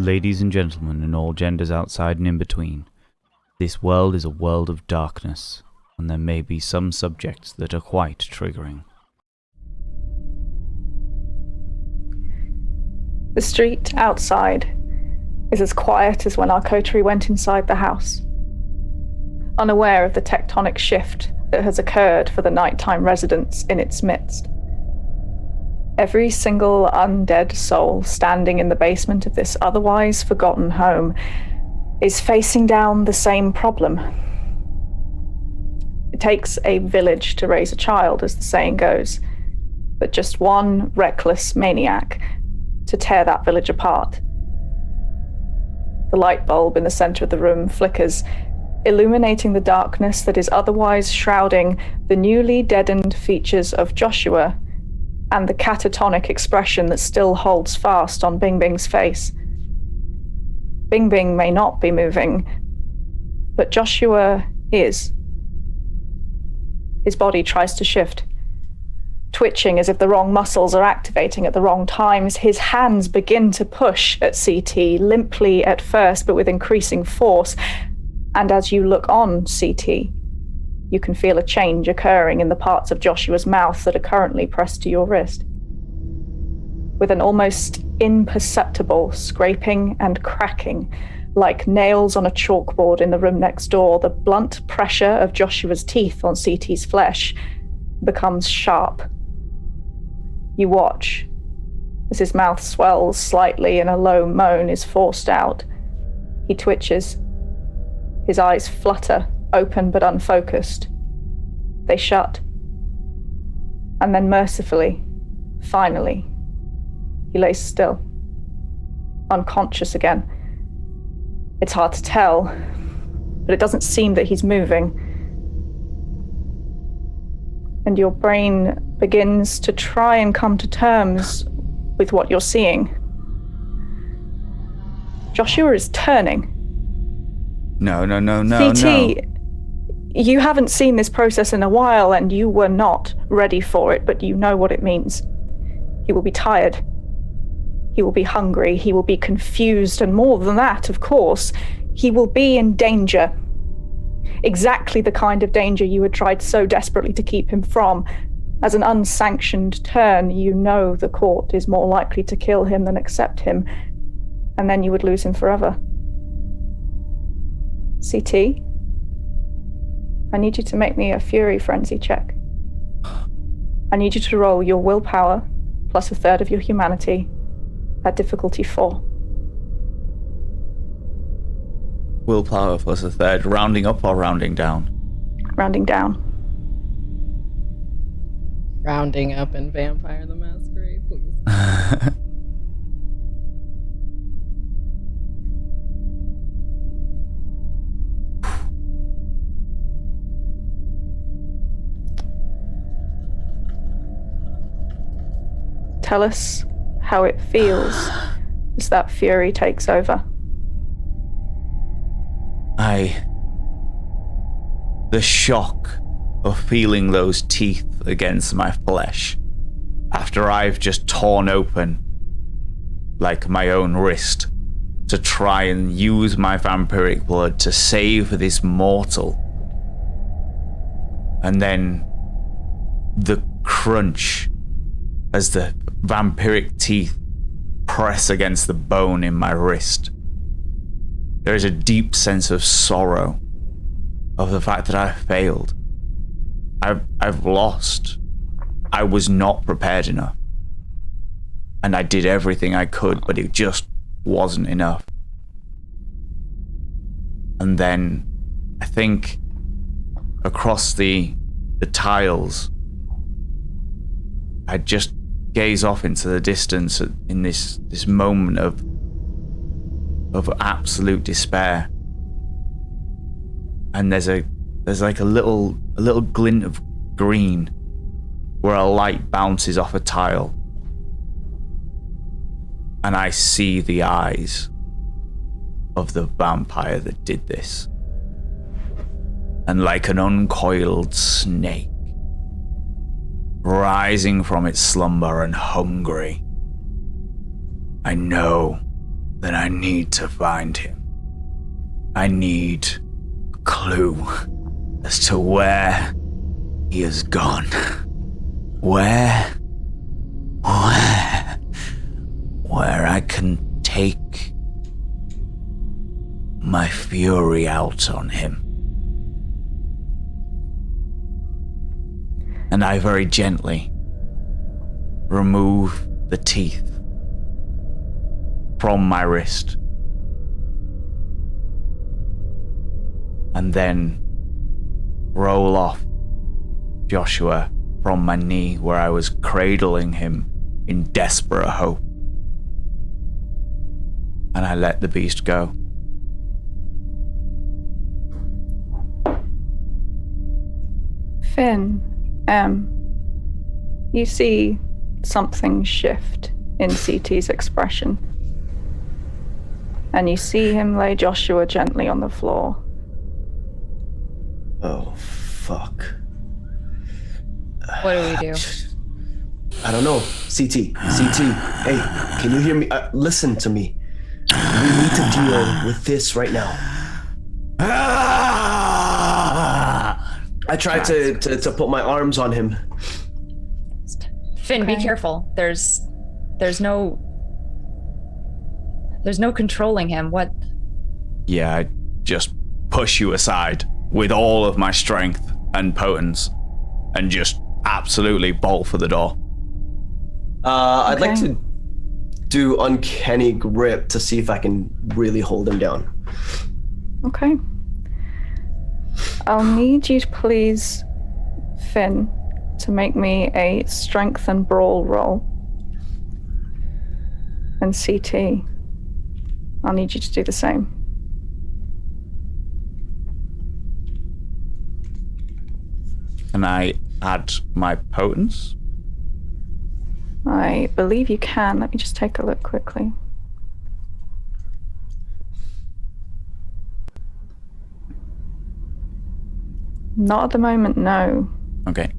Ladies and gentlemen, and all genders outside and in between, this world is a world of darkness, and there may be some subjects that are quite triggering. The street outside is as quiet as when our coterie went inside the house, unaware of the tectonic shift that has occurred for the nighttime residents in its midst. Every single undead soul standing in the basement of this otherwise forgotten home is facing down the same problem. It takes a village to raise a child, as the saying goes, but just one reckless maniac to tear that village apart. The light bulb in the center of the room flickers, illuminating the darkness that is otherwise shrouding the newly deadened features of Joshua and the catatonic expression that still holds fast on Bing Bing's face. Bing Bing may not be moving, but Joshua is. His body tries to shift, twitching as if the wrong muscles are activating at the wrong times. His hands begin to push at CT, limply at first, but with increasing force. And as you look on CT, you can feel a change occurring in the parts of Joshua's mouth that are currently pressed to your wrist. With an almost imperceptible scraping and cracking, like nails on a chalkboard in the room next door, the blunt pressure of Joshua's teeth on CT's flesh becomes sharp. You watch as his mouth swells slightly and a low moan is forced out. He twitches. His eyes flutter, open but unfocused. They shut. And then mercifully, finally, he lays still, unconscious again. It's hard to tell, but it doesn't seem that he's moving. And your brain begins to try and come to terms with what you're seeing. Joshua is turning. No. CT, you haven't seen this process in a while, and you were not ready for it, but you know what it means. He will be tired. He will be hungry. He will be confused, and more than that, of course, he will be in danger. Exactly the kind of danger you had tried so desperately to keep him from. As an unsanctioned turn, you know the court is more likely to kill him than accept him, and then you would lose him forever. CT, I need you to make me a Fury Frenzy check. I need you to roll your willpower plus a third of your humanity at difficulty 4. Willpower plus a third, rounding up or rounding down? Rounding down. Rounding up in Vampire the Masquerade, please. Tell us how it feels as that fury takes over. The shock of feeling those teeth against my flesh after I've just torn open, like my own wrist, to try and use my vampiric blood to save this mortal. And then the crunch as the vampiric teeth press against the bone in my wrist. There is a deep sense of sorrow of the fact that I failed. I've lost. I was not prepared enough. And I did everything I could, but it just wasn't enough. And then I think across the tiles, I just gaze off into the distance in this moment of absolute despair. And there's like a little glint of green where a light bounces off a tile. And I see the eyes of the vampire that did this. And like an uncoiled snake, rising from its slumber and hungry, I know then I need to find him. I need a clue as to where he has gone. Where I can take my fury out on him. And I very gently remove the teeth from my wrist. And then roll off Joshua from my knee where I was cradling him in desperate hope. And I let the beast go. Finn, you see something shift in CT's expression. And you see him lay Joshua gently on the floor. Oh, fuck. What do we do? I don't know. CT, hey, can you hear me? Listen to me. We need to deal with this right now. I tried to put my arms on him. Finn, Okay. be careful. There's no controlling him. What? Yeah, I just push you aside with all of my strength and potence and just absolutely bolt for the door. I'd like Okay. to do uncanny grip to see if I can really hold him down. Okay. I'll need you to please, Finn, to make me a strength and brawl roll. And CT, I'll need you to do the same. Can I add my potence? I believe you can. Let me just take a look quickly. Not at the moment, no. Okay.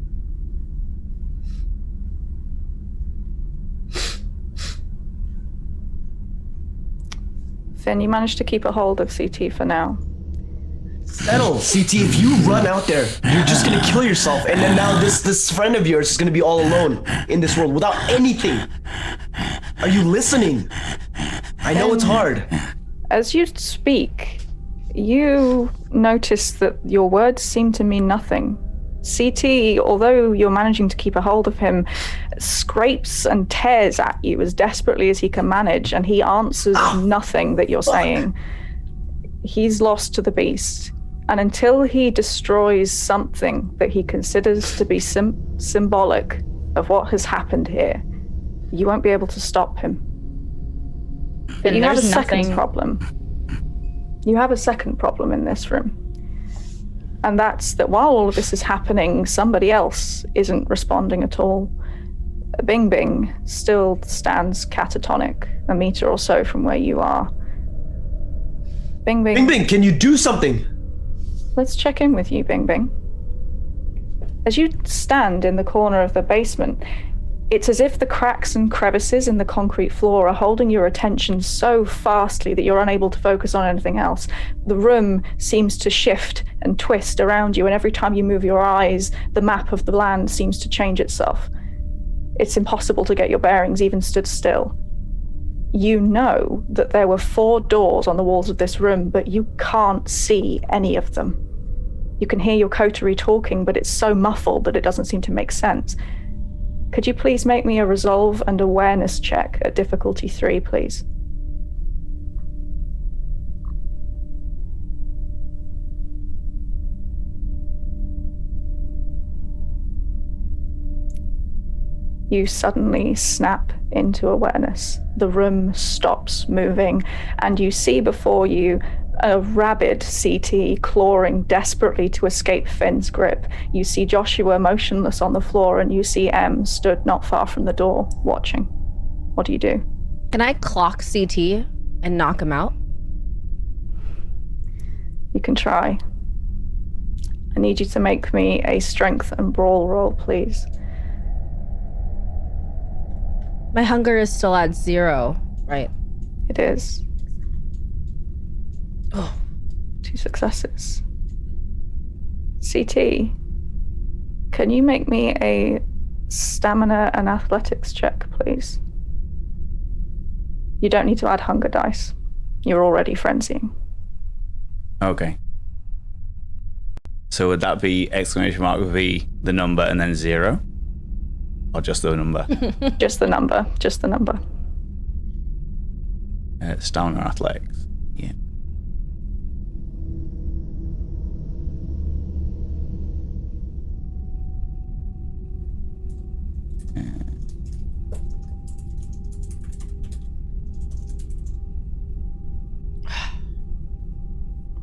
Finn, you managed to keep a hold of CT for now. Settle, CT. If you run out there, you're just gonna kill yourself, and then now this friend of yours is gonna be all alone in this world without anything. Are you listening? I know it's hard. As you speak, you notice that your words seem to mean nothing. CT, although you're managing to keep a hold of him, scrapes and tears at you as desperately as he can manage, and he answers nothing that you're saying. He's lost to the beast, and until he destroys something that he considers to be symbolic of what has happened here, you won't be able to stop him. But And you have a there's second nothing- problem. You have a second problem in this room. And that's that while all of this is happening, somebody else isn't responding at all. Bing Bing still stands catatonic, a meter or so from where you are. Bing Bing. Bing Bing, can you do something? Let's check in with you, Bing Bing. As you stand in the corner of the basement, it's as if the cracks and crevices in the concrete floor are holding your attention so fastly that you're unable to focus on anything else. The room seems to shift and twist around you, and every time you move your eyes, the map of the land seems to change itself. It's impossible to get your bearings even stood still. You know that there were 4 doors on the walls of this room, but you can't see any of them. You can hear your coterie talking, but it's so muffled that it doesn't seem to make sense. Could you please make me a resolve and awareness check at difficulty 3, please? You suddenly snap into awareness. The room stops moving, and you see before you a rabid CT clawing desperately to escape Finn's grip. You see Joshua motionless on the floor, and you see M stood not far from the door, watching. What do you do? Can I clock CT and knock him out? You can try. I need you to make me a strength and brawl roll, please. My hunger is still at 0, right? It is. Oh. 2 successes. CT, can you make me a stamina and athletics check, please? You don't need to add hunger dice. You're already frenzying. Okay. So would that be exclamation mark V, the number, and then 0? Or just the number? Just the number. Just the number. Stamina athletics. Yeah.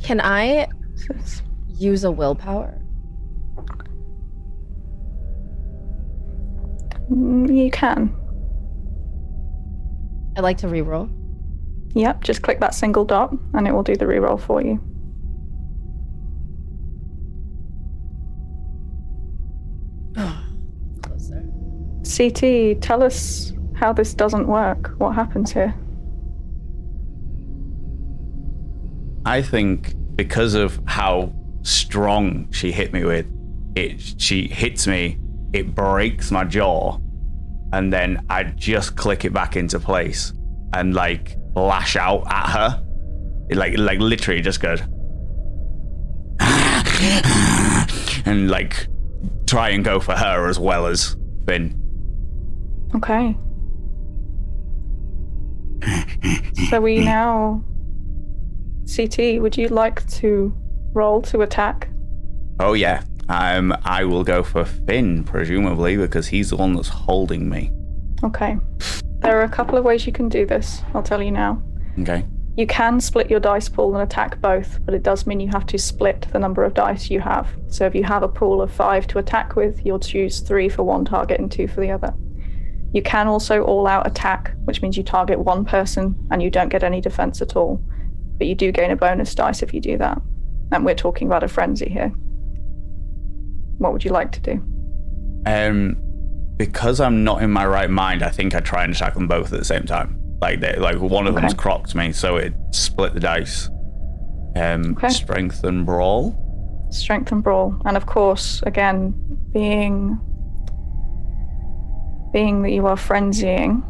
Can I This- use a willpower? You can. I'd like to reroll. Yep, just click that single dot and it will do the reroll for you. Closer. CT, tell us how this doesn't work. What happens here? I think because of how strong she hit me with, she hits me, it breaks my jaw, and then I just click it back into place and like lash out at her. It like literally just goes and like try and go for her as well as Finn. Okay. So we now... CT, would you like to roll to attack? Oh yeah. I will go for Finn, presumably, because he's the one that's holding me. Okay. There are a couple of ways you can do this. I'll tell you now. Okay. You can split your dice pool and attack both, but it does mean you have to split the number of dice you have. So if you have a pool of 5 to attack with, you'll choose 3 for one target and 2 for the other. You can also all-out attack, which means you target one person and you don't get any defense at all. But you do gain a bonus dice if you do that. And we're talking about a frenzy here. What would you like to do? Because I'm not in my right mind, I think I try and attack them both at the same time. Like one of them's crocked me, so it split the dice. Strength and brawl. Strength and brawl. And of course, again, being that you are frenzying,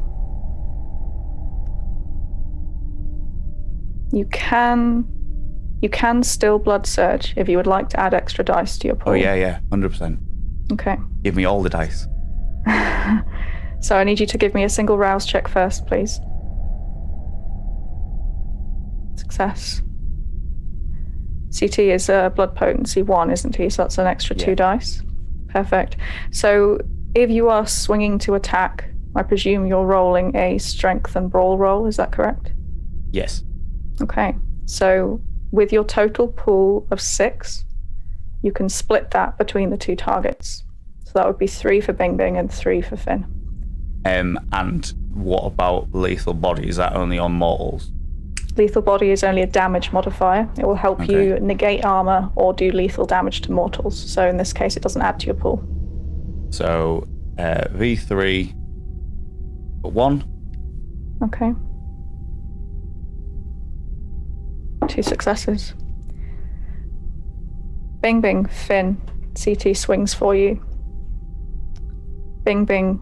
you can still blood surge if you would like to add extra dice to your pool. Oh yeah, 100%. Okay. Give me all the dice. So I need you to give me a single rouse check first, please. Success. CT is blood potency 1, isn't he? So that's an extra 2 dice. Perfect. So if you are swinging to attack, I presume you're rolling a strength and brawl roll, is that correct? Yes. Okay. So with your total pool of 6, you can split that between the 2 targets. So that would be 3 for Bing Bing and 3 for Finn. And what about lethal body? Is that only on mortals? Lethal body is only a damage modifier. It will help you negate armor or do lethal damage to mortals. So in this case, it doesn't add to your pool. So V3 1. Okay. 2 successes. Bing Bing, Finn, CT swings for you. Bing Bing,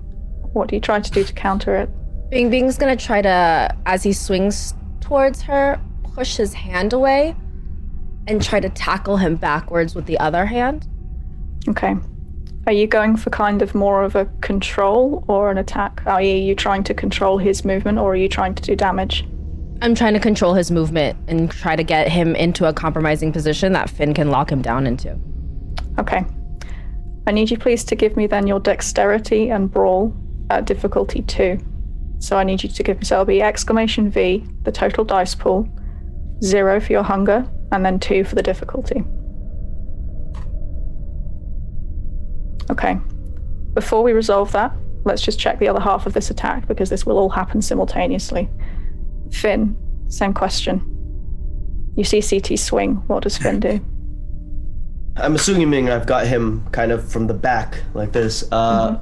what do you try to do to counter it? Bing Bing's gonna try to, as he swings towards her, push his hand away and try to tackle him backwards with the other hand. Okay. Are you going for kind of more of a control or an attack? Are you trying to control his movement or are you trying to do damage? I'm trying to control his movement and try to get him into a compromising position that Finn can lock him down into. Okay. I need you please to give me then your dexterity and brawl at difficulty 2. So I need you to give me, so it'll be exclamation V, the total dice pool, 0 for your hunger, and then 2 for the difficulty. Okay. Before we resolve that, let's just check the other half of this attack because this will all happen simultaneously. Finn, same question. You see CT swing. What does Finn do? I'm assuming I've got him kind of from the back like this. I'm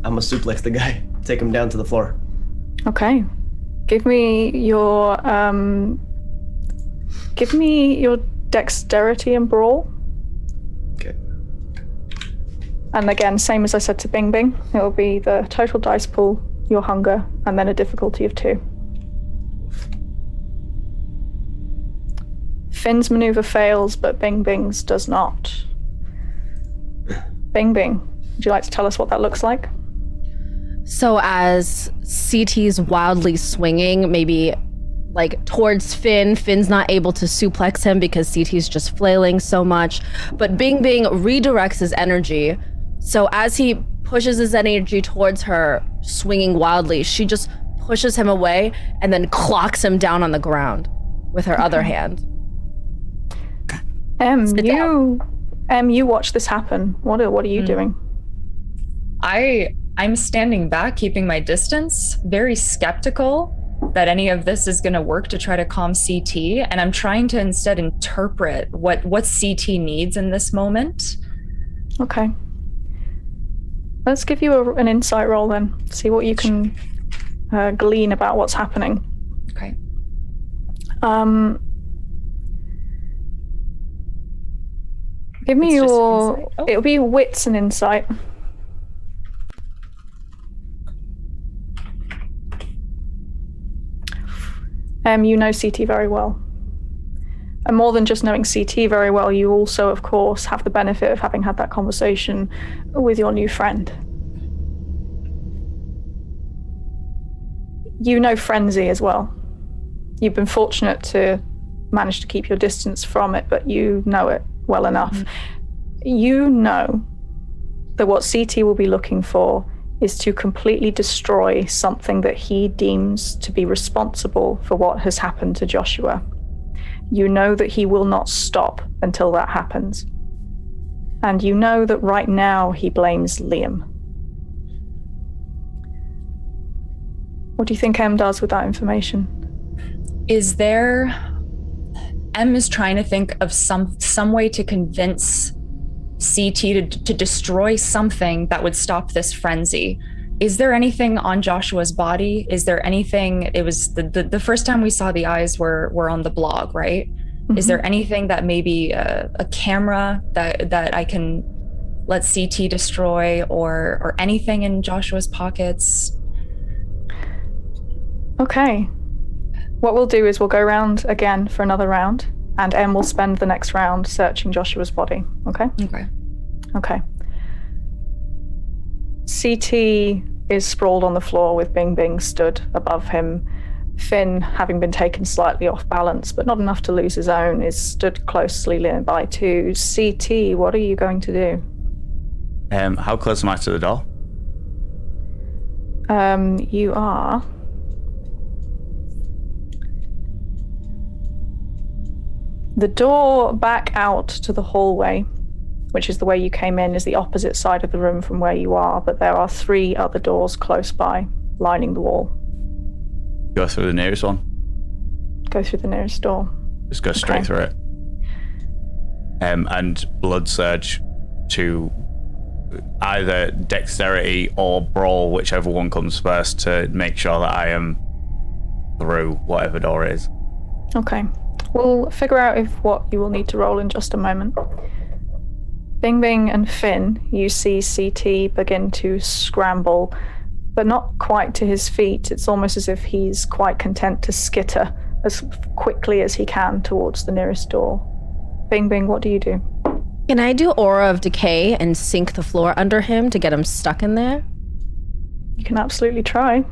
gonna suplex the guy, take him down to the floor. Okay. Give me your Give me your dexterity and brawl. Okay. And again, same as I said to Bing Bing, it will be the total dice pool, your hunger, and then a difficulty of 2. Finn's maneuver fails, but Bing Bing's does not. Bing Bing, would you like to tell us what that looks like? So as CT's wildly swinging, maybe like towards Finn, Finn's not able to suplex him because CT's just flailing so much. But Bing Bing redirects his energy. So as he pushes his energy towards her, swinging wildly, she just pushes him away and then clocks him down on the ground with her other hand. You watch this happen. What are you doing? I'm standing back, keeping my distance, very skeptical that any of this is going to work to try to calm CT, and I'm trying to instead interpret what CT needs in this moment. Okay. Let's give you an insight roll then. See what you can glean about what's happening. Okay. Give me It's just your... insight. Oh. It'll be wits and insight. You know CT very well. And more than just knowing CT very well, you also, of course, have the benefit of having had that conversation with your new friend. You know frenzy as well. You've been fortunate to manage to keep your distance from it, but you know it well enough. Mm-hmm. You know that what CT will be looking for is to completely destroy something that he deems to be responsible for what has happened to Joshua. You know that he will not stop until that happens. And you know that right now he blames Liam. What do you think M does with that information? M is trying to think of some way to convince CT to destroy something that would stop this frenzy. Is there anything on Joshua's body? Is there anything? It was the first time we saw the eyes were on the blog, right? Mm-hmm. Is there anything that maybe a camera that I can let CT destroy, or anything in Joshua's pockets? Okay. What we'll do is we'll go around again for another round, and M will spend the next round searching Joshua's body. Okay? Okay. CT is sprawled on the floor with Bing Bing stood above him. Finn, having been taken slightly off balance, but not enough to lose his own, is stood closely nearby too. CT, what are you going to do? How close am I to the door? You are... The door back out to the hallway, which is the way you came in, is the opposite side of the room from where you are, but there are 3 other doors close by, lining the wall. Go through the nearest one. Go through the nearest door. Just go straight through it. And blood surge to either dexterity or brawl, whichever one comes first, to make sure that I am through whatever door it is. Okay. We'll figure out what you will need to roll in just a moment. Bing Bing and Finn, you see CT begin to scramble, but not quite to his feet. It's almost as if he's quite content to skitter as quickly as he can towards the nearest door. Bing Bing, what do you do? Can I do Aura of Decay and sink the floor under him to get him stuck in there? You can absolutely try.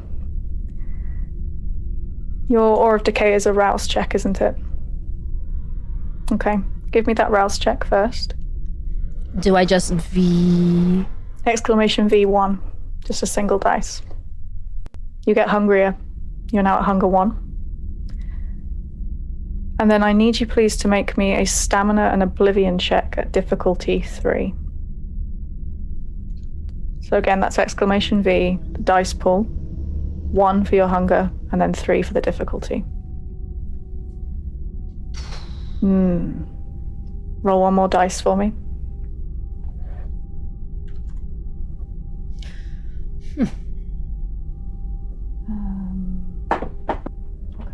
Your Aura of Decay is a rouse check, isn't it? Okay, give me that rouse check first. Do I just V? Exclamation V1, just a single dice. You get hungrier. You're now at hunger 1. And then I need you please to make me a stamina and oblivion check at difficulty 3. So again, that's exclamation V, the dice pool, 1 for your hunger, and then 3 for the difficulty. Roll 1 more dice for me.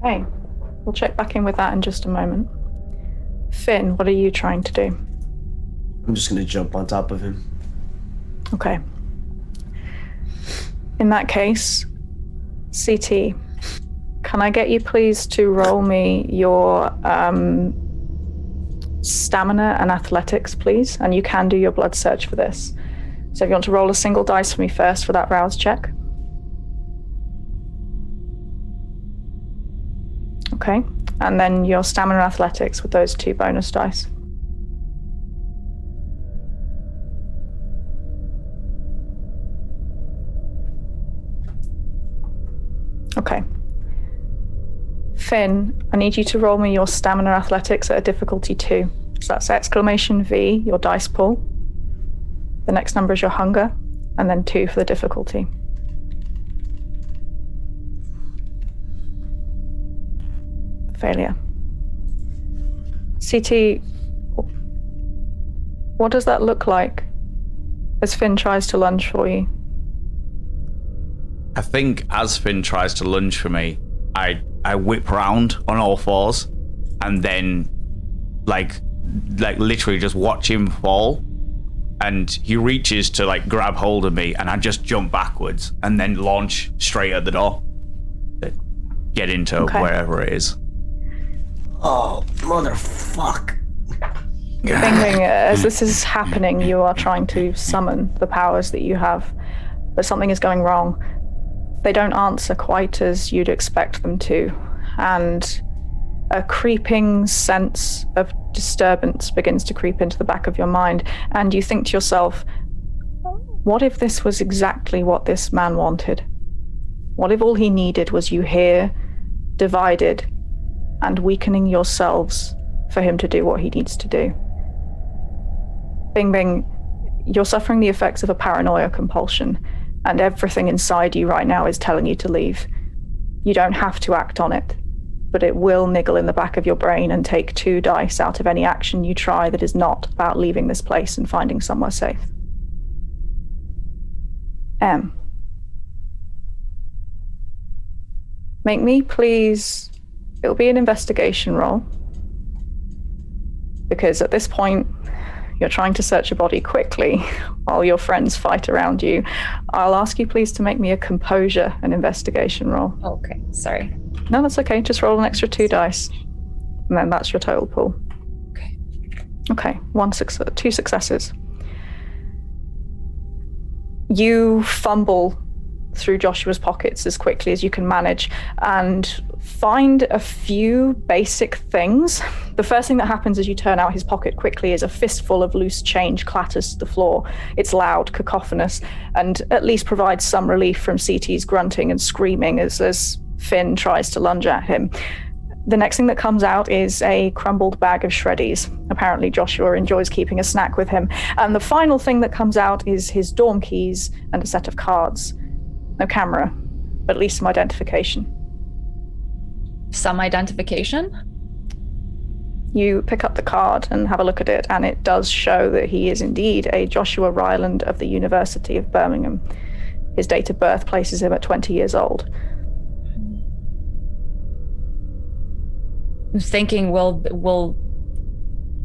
Okay. We'll check back in with that in just a moment. Finn, what are you trying to do? I'm just gonna jump on top of him. Okay. In that case, CT, can I get you please to roll me your stamina and athletics, please? And you can do your blood search for this. So if you want to roll a single dice for me first for that rouse check. Okay. And then your stamina and athletics with those 2 bonus dice. Okay. Finn, I need you to roll me your stamina athletics at a difficulty 2. So that's exclamation V, your dice pool. The next number is your hunger, and then 2 for the difficulty. Failure. CT, what does that look like as Finn tries to lunge for you? I think as Finn tries to lunge for me, I whip round on all fours and then like literally just watch him fall, and he reaches to like grab hold of me and I just jump backwards and then launch straight at the door. Get into wherever it is. Oh, motherfuck. Bing, as this is happening, you are trying to summon the powers that you have, but something is going wrong. They don't answer quite as you'd expect them to, and a creeping sense of disturbance begins to creep into the back of your mind, and you think to yourself, what if this was exactly what this man wanted? What if all he needed was you here, divided, and weakening yourselves for him to do what he needs to do? Bing, Bing, you're suffering the effects of a paranoia compulsion, and everything inside you right now is telling you to leave. You don't have to act on it, but it will niggle in the back of your brain and take 2 dice out of any action you try that is not about leaving this place and finding somewhere safe. M. Make me please, it'll be an investigation roll, because at this point, you're trying to search a body quickly while your friends fight around you. I'll ask you please to make me a composure and investigation roll. Okay, sorry. No, that's okay. Just roll an extra 2 dice. And then that's your total pool. Okay. Okay, 2 successes. You fumble through Joshua's pockets as quickly as you can manage and find a few basic things. The first thing that happens as you turn out his pocket quickly is a fistful of loose change clatters to the floor. It's loud, cacophonous, and at least provides some relief from CT's grunting and screaming as Finn tries to lunge at him. The next thing that comes out is a crumbled bag of shreddies. Apparently Joshua enjoys keeping a snack with him. And the final thing that comes out is his dorm keys and a set of cards. No camera, but at least some identification. Some identification? You pick up the card and have a look at it, and it does show that he is indeed a Joshua Ryland of the University of Birmingham. His date of birth places him at 20 years old. I'm thinking, will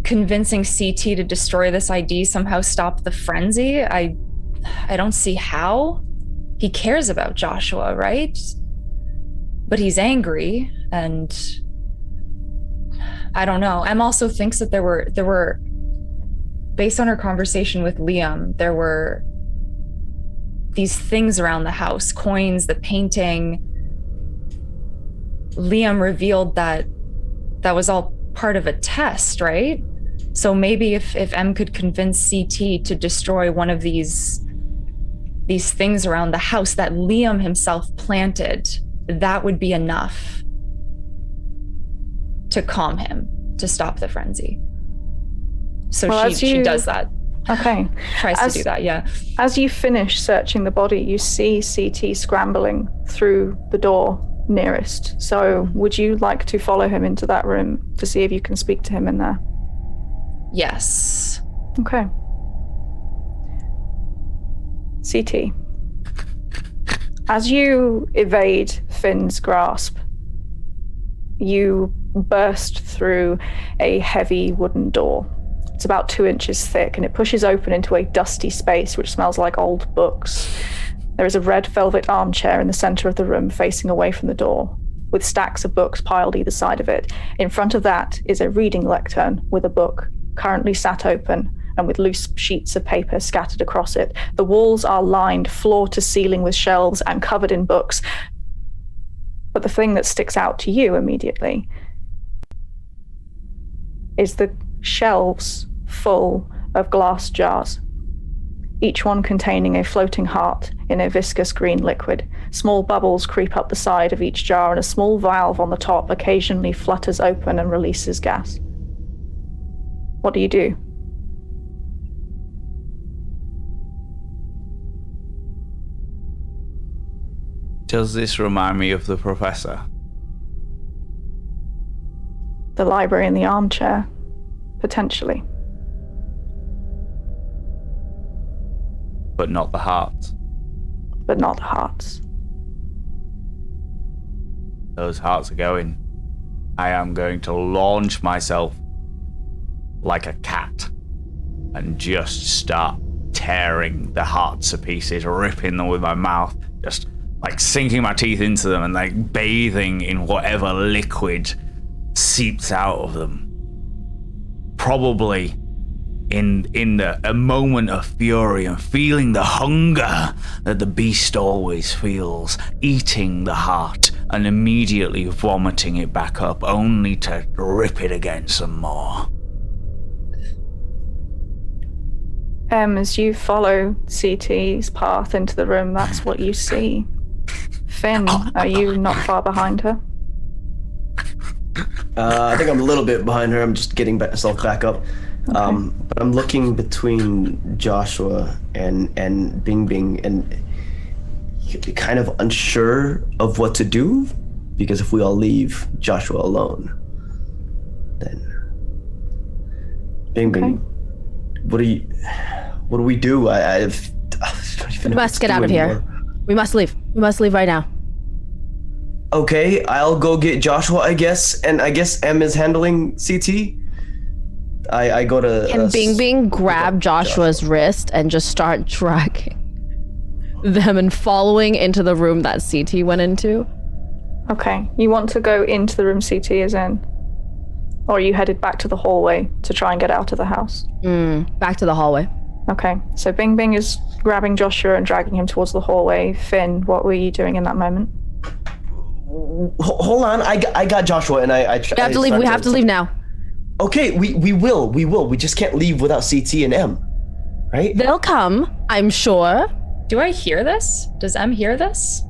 convincing CT to destroy this ID somehow stop the frenzy? I don't see how. He cares about Joshua, right? But he's angry, and I don't know. Em also thinks that there were, based on her conversation with Liam, there were these things around the house, coins, the painting. Liam revealed that was all part of a test, right? So maybe if Em could convince CT to destroy one of these things around the house that Liam himself planted, that would be enough to calm him, to stop the frenzy. So she does that. Okay. Tries to do that, yeah. As you finish searching the body, you see CT scrambling through the door nearest. So would you like to follow him into that room to see if you can speak to him in there? Yes. Okay. CT. As you evade Finn's grasp, you burst through a heavy wooden door. It's about 2 inches thick, and it pushes open into a dusty space which smells like old books. There is a red velvet armchair in the center of the room facing away from the door, with stacks of books piled either side of it. In front of that is a reading lectern with a book currently sat open and with loose sheets of paper scattered across it. The walls are lined floor to ceiling with shelves and covered in books. But the thing that sticks out to you immediately is the shelves full of glass jars, each one containing a floating heart in a viscous green liquid. Small bubbles creep up the side of each jar, and a small valve on the top occasionally flutters open and releases gas. What do you do? Does this remind me of the professor? The library in the armchair? Potentially. But not the heart. But not the hearts. Those hearts are going. I am going to launch myself like a cat and just start tearing the hearts to pieces, ripping them with my mouth, just like sinking my teeth into them and like bathing in whatever liquid seeps out of them. Probably in a moment of fury and feeling the hunger that the beast always feels, eating the heart and immediately vomiting it back up, only to rip it again some more. As you follow CT's path into the room, that's what you see. Finn, are you not far behind her? I think I'm a little bit behind her. I'm just getting myself back up. Okay. But I'm looking between Joshua and Bing Bing, and kind of unsure of what to do, because if we all leave Joshua alone, then Bing Bing, what do we do? I don't even We know must what to get do out of here. anymore. We must leave. We must leave right now. Okay, I'll go get Joshua, I guess, and I guess M is handling CT. I go to. Can Bing Bing grab Joshua's wrist and just start dragging them and following into the room that CT went into? Okay. You want to go into the room CT is in? Or are you headed back to the hallway to try and get out of the house? Back to the hallway. Okay. So Bing Bing is grabbing Joshua and dragging him towards the hallway. Finn, what were you doing in that moment? Hold on, I got Joshua, and I. We have to leave. We have to leave now. Okay, we will. We just can't leave without CT and M, right? They'll come, I'm sure. Do I hear this? Does M hear this?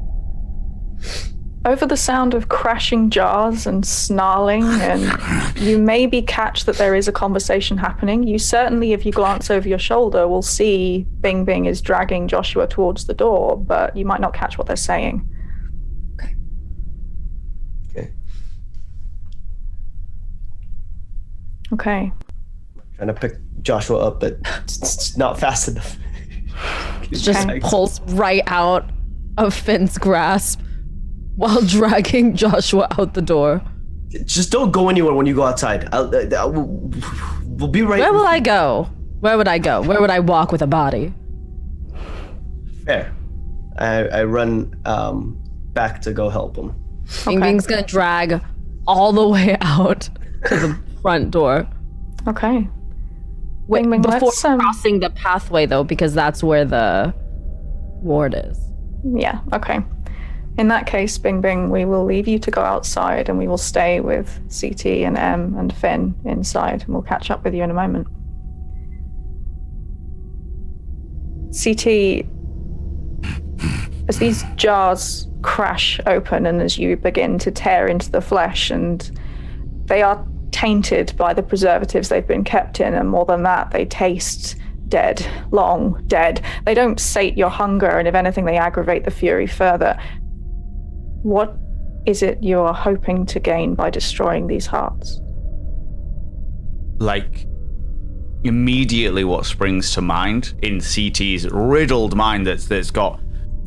Over the sound of crashing jars and snarling, and you maybe catch that there is a conversation happening. You certainly, if you glance over your shoulder, will see Bing Bing is dragging Joshua towards the door, but you might not catch what they're saying. Okay. Trying to pick Joshua up, but it's not fast enough. Just pulls right out of Finn's grasp while dragging Joshua out the door. Just don't go anywhere when you go outside. We'll be right. Where will I go? Where would I go? Where would I walk with a body? Fair. I run back to go help him. Bing Bing's gonna drag all the way out to the front door. Okay. Wait, Bing Bing, before let's, crossing the pathway though, because that's where the ward is. Yeah, okay. In that case, Bing Bing, we will leave you to go outside and we will stay with CT and M and Finn inside, and we'll catch up with you in a moment. CT, as these jars crash open and as you begin to tear into the flesh, and they are tainted by the preservatives they've been kept in, and more than that, they taste dead, long dead. They don't sate your hunger, and if anything, they aggravate the fury further. What is it you're hoping to gain by destroying these hearts? Like, immediately what springs to mind in CT's riddled mind that's got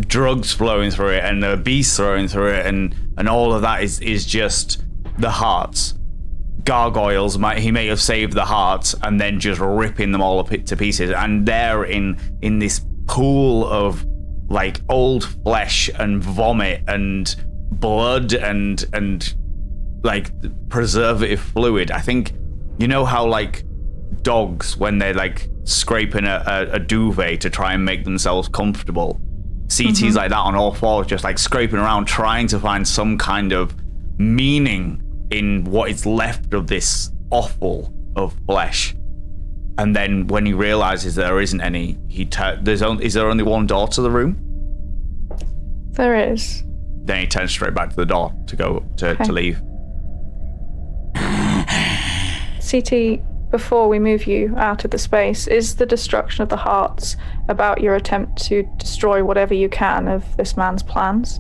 drugs flowing through it and the beast flowing through it and all of that is just the hearts. Gargoyles, he may have saved the hearts and then just ripping them all to pieces. And they're in this pool of like old flesh and vomit and blood and like preservative fluid. I think, you know how like dogs, when they're like scraping a duvet to try and make themselves comfortable, CT's like that on all fours, just like scraping around trying to find some kind of meaning in what is left of this offal of flesh. And then when he realizes there isn't any, is there only one door to the room? There is. Then he turns straight back to the door to go to leave. CT, before we move you out of the space, is the destruction of the hearts about your attempt to destroy whatever you can of this man's plans?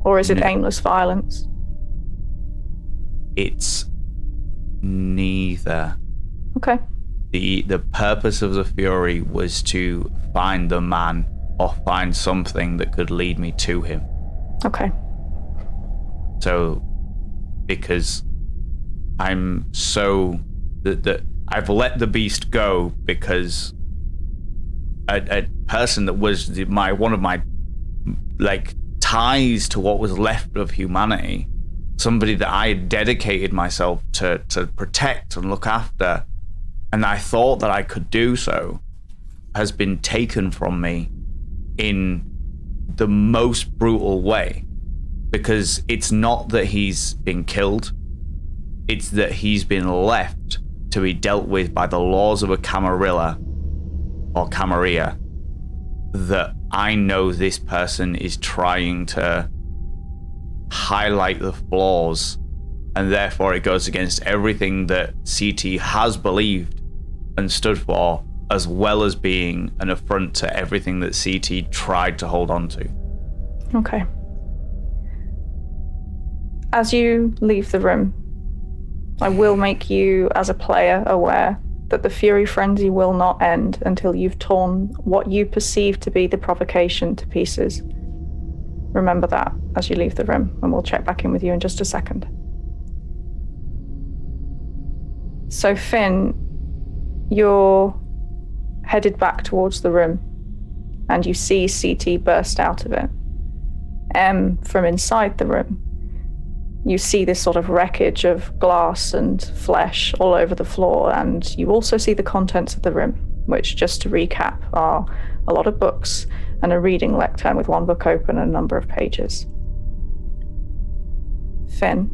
Or is it aimless violence? It's neither. Okay. The purpose of the Fury was to find the man or find something that could lead me to him. Okay. So, because I'm so that I've let the beast go because a person that was one of my like ties to what was left of humanity, somebody that I had dedicated myself to protect and look after, and I thought that I could do so, has been taken from me in the most brutal way. Because it's not that he's been killed, it's that he's been left to be dealt with by the laws of a Camarilla or Camarilla, that I know this person is trying to highlight the flaws, and therefore it goes against everything that CT has believed and stood for, as well as being an affront to everything that CT tried to hold on to. Okay. As you leave the room, I will make you, as a player, aware that the Fury Frenzy will not end until you've torn what you perceive to be the provocation to pieces. Remember that as you leave the room, and we'll check back in with you in just a second. So Finn, you're headed back towards the room, and you see CT burst out of it. From inside the room, you see this sort of wreckage of glass and flesh all over the floor, and you also see the contents of the room, which, just to recap, are a lot of books and a reading lectern with one book open and a number of pages. Finn,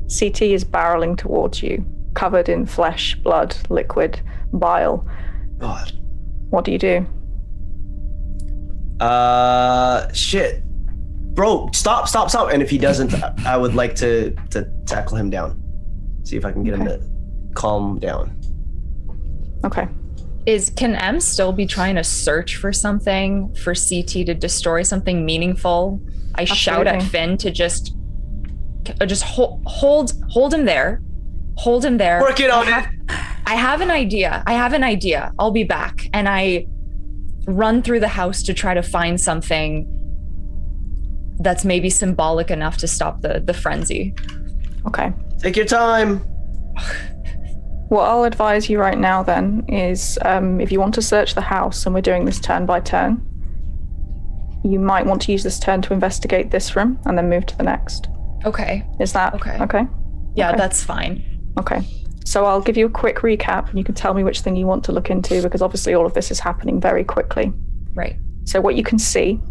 CT is barreling towards you, covered in flesh, blood, liquid, bile. God. What do you do? Shit. Bro, stop. And if he doesn't, I would like to tackle him down. See if I can get him to calm down. Okay. Can M still be trying to search for something for CT to destroy something meaningful? I shout at Finn to just hold him there. Hold him there. Working on it. I have an idea. I'll be back. And I run through the house to try to find something that's maybe symbolic enough to stop the frenzy. Okay. Take your time. What I'll advise you right now then is if you want to search the house, and we're doing this turn by turn, you might want to use this turn to investigate this room and then move to the next. Okay. Is that okay? Yeah, okay. That's fine. Okay. So I'll give you a quick recap, and you can tell me which thing you want to look into, because obviously all of this is happening very quickly. Right. So what you can see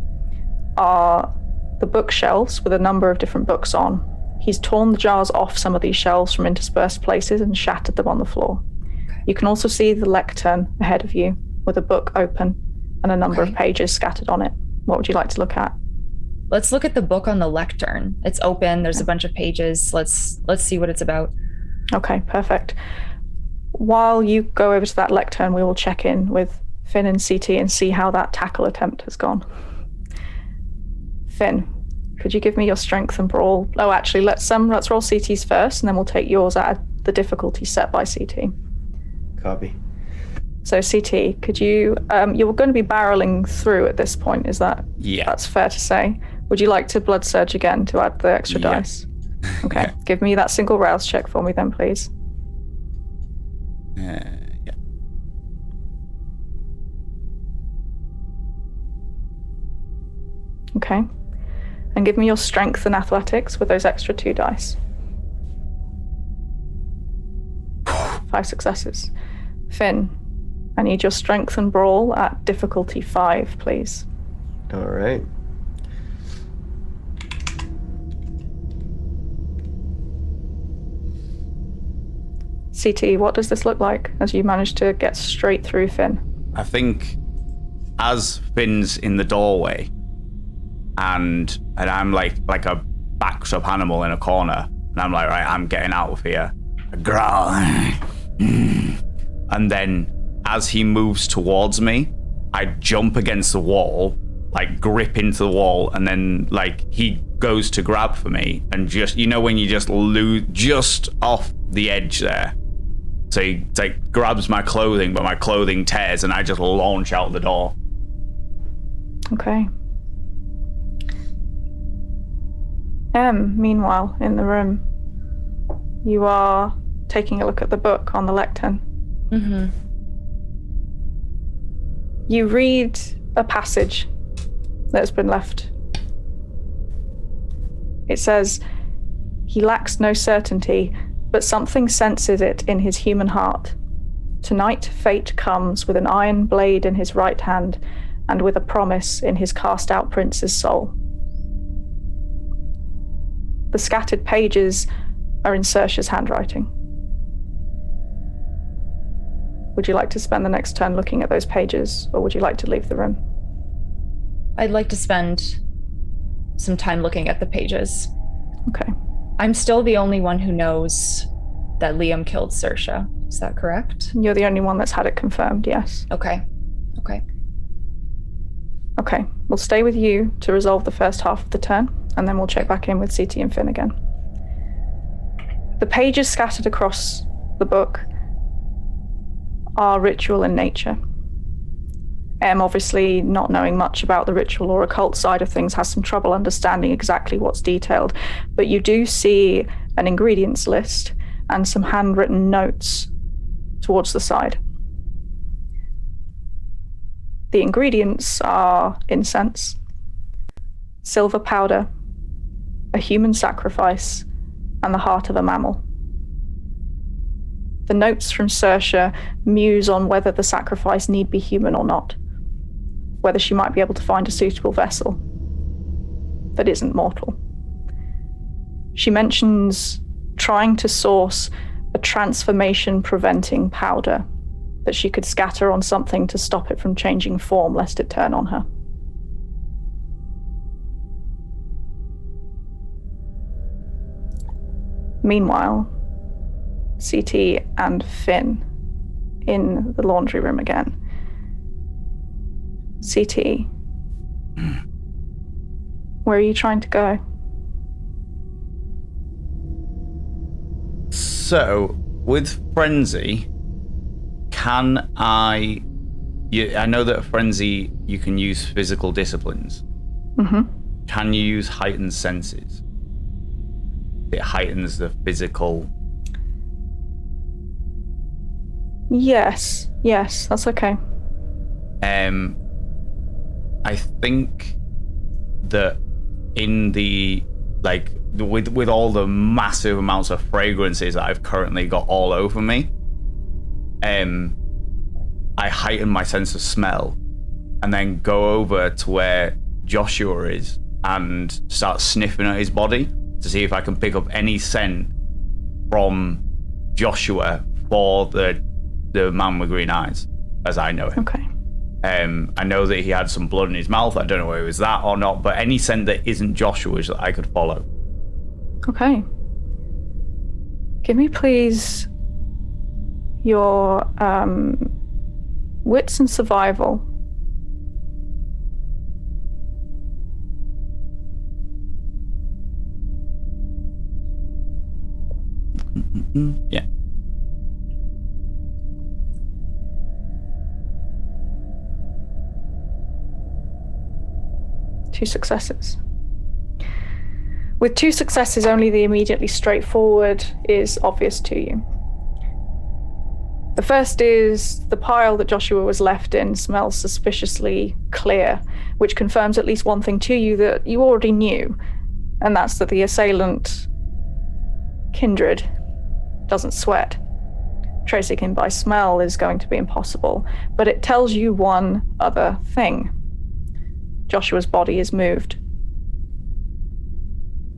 are the bookshelves with a number of different books on. He's torn the jars off some of these shelves from interspersed places and shattered them on the floor. Okay. You can also see the lectern ahead of you with a book open and a number of pages scattered on it. What would you like to look at? Let's look at the book on the lectern. It's open. There's a bunch of pages. Let's see what it's about. Okay, perfect. While you go over to that lectern, we will check in with Finn and CT and see how that tackle attempt has gone. Finn, could you give me your strength and brawl? Oh, actually, let's roll CT's first, and then we'll take yours at the difficulty set by CT. Copy. So CT, could you? You're going to be barreling through at this point. Is that? Yeah. That's fair to say. Would you like to blood surge again to add the extra dice? Okay, give me that single rouse check for me then, please. Yeah. Okay. And give me your strength and athletics with those extra 2 dice. 5 successes. Finn, I need your strength and brawl at difficulty 5, please. All right. CT, what does this look like as you manage to get straight through Finn? I think as Finn's in the doorway and I'm like a backed up animal in a corner, and I'm like, right, I'm getting out of here. I growl. And then as he moves towards me, I jump against the wall, like grip into the wall, and then like he goes to grab for me, and just, you know, when you just lose just off the edge there. So he like grabs my clothing, but my clothing tears, and I just launch out the door. Okay. Meanwhile, in the room, you are taking a look at the book on the lectern. Mm-hmm. You read a passage that's been left. It says, "He lacks no certainty, but something senses it in his human heart. Tonight fate comes with an iron blade in his right hand and with a promise in his cast-out prince's soul." The scattered pages are in Saoirse's handwriting. Would you like to spend the next turn looking at those pages, or would you like to leave the room? I'd like to spend some time looking at the pages. Okay. I'm still the only one who knows that Liam killed Saoirse. Is that correct? You're the only one that's had it confirmed, yes. Okay. Okay, we'll stay with you to resolve the first half of the turn, and then we'll check back in with CT and Finn again. The pages scattered across the book are ritual in nature. Obviously, not knowing much about the ritual or occult side of things, has some trouble understanding exactly what's detailed, but you do see an ingredients list and some handwritten notes towards the side. The ingredients are incense, silver powder, a human sacrifice, and the heart of a mammal. The notes from Saoirse muse on whether the sacrifice need be human or not, whether she might be able to find a suitable vessel that isn't mortal. She mentions trying to source a transformation-preventing powder that she could scatter on something to stop it from changing form lest it turn on her. Meanwhile, CT and Finn in the laundry room again. CT, where are you trying to go? So, with Frenzy, can I know that Frenzy, you can use physical disciplines. Mm-hmm. Can you use heightened senses? It heightens the physical. Yes, that's okay. I think that in the, like, with all the massive amounts of fragrances that I've currently got all over me, I heighten my sense of smell and then go over to where Joshua is and start sniffing at his body to see if I can pick up any scent from Joshua for the man with green eyes, as I know him. Okay. I know that he had some blood in his mouth. I don't know whether it was that or not, but any scent that isn't Joshua's that I could follow. Okay. Give me, please, your wits and survival. Yeah. Two successes. With 2 successes, only the immediately straightforward is obvious to you. The first is the pile that Joshua was left in smells suspiciously clear, which confirms at least one thing to you that you already knew, and that's that the assailant, Kindred, doesn't sweat. Tracing him by smell is going to be impossible, but it tells you one other thing. Joshua's body is moved.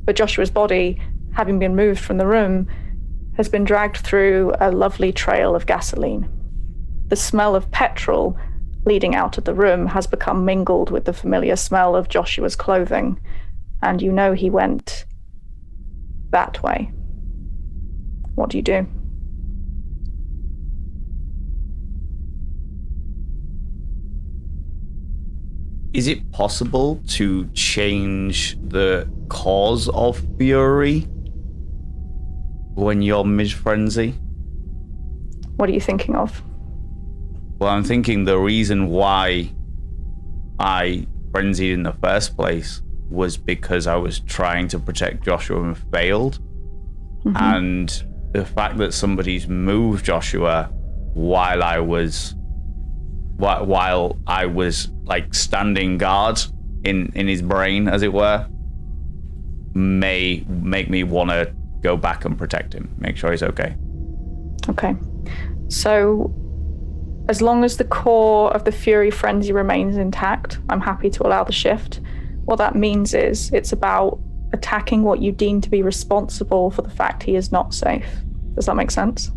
But Joshua's body, having been moved from the room, has been dragged through a lovely trail of gasoline. The smell of petrol leading out of the room has become mingled with the familiar smell of Joshua's clothing, and you know he went that way. What do you do? Is it possible to change the cause of fury when you're mid-frenzy? What are you thinking of? Well, I'm thinking the reason why I frenzied in the first place was because I was trying to protect Joshua and failed. Mm-hmm. And the fact that somebody's moved Joshua while I was like standing guard in his brain, as it were, may make me want to go back and protect him, make sure he's okay. Okay. So, as long as the core of the Fury Frenzy remains intact, I'm happy to allow the shift. What that means is it's about attacking what you deem to be responsible for the fact he is not safe. Does that make sense?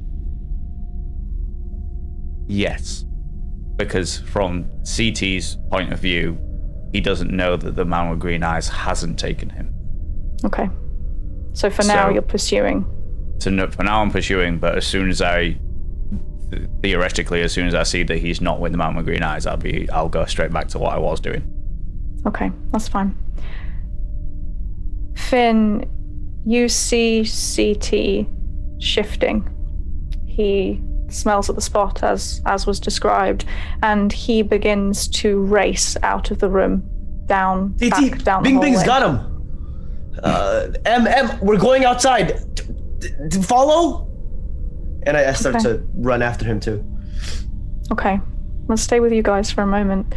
Yes. Because from CT's point of view, he doesn't know that the man with green eyes hasn't taken him. Okay. So for now, you're pursuing. For now, I'm pursuing, but as soon as theoretically, as soon as I see that he's not with the man with green eyes, I'll go straight back to what I was doing. Okay, that's fine. Finn, you see CT shifting. He smells at the spot as was described, and he begins to race out of the room, down CT, back down Bing the hallway. Bing's got him. We're going outside. Follow? And I start to run after him too. Okay, let's stay with you guys for a moment.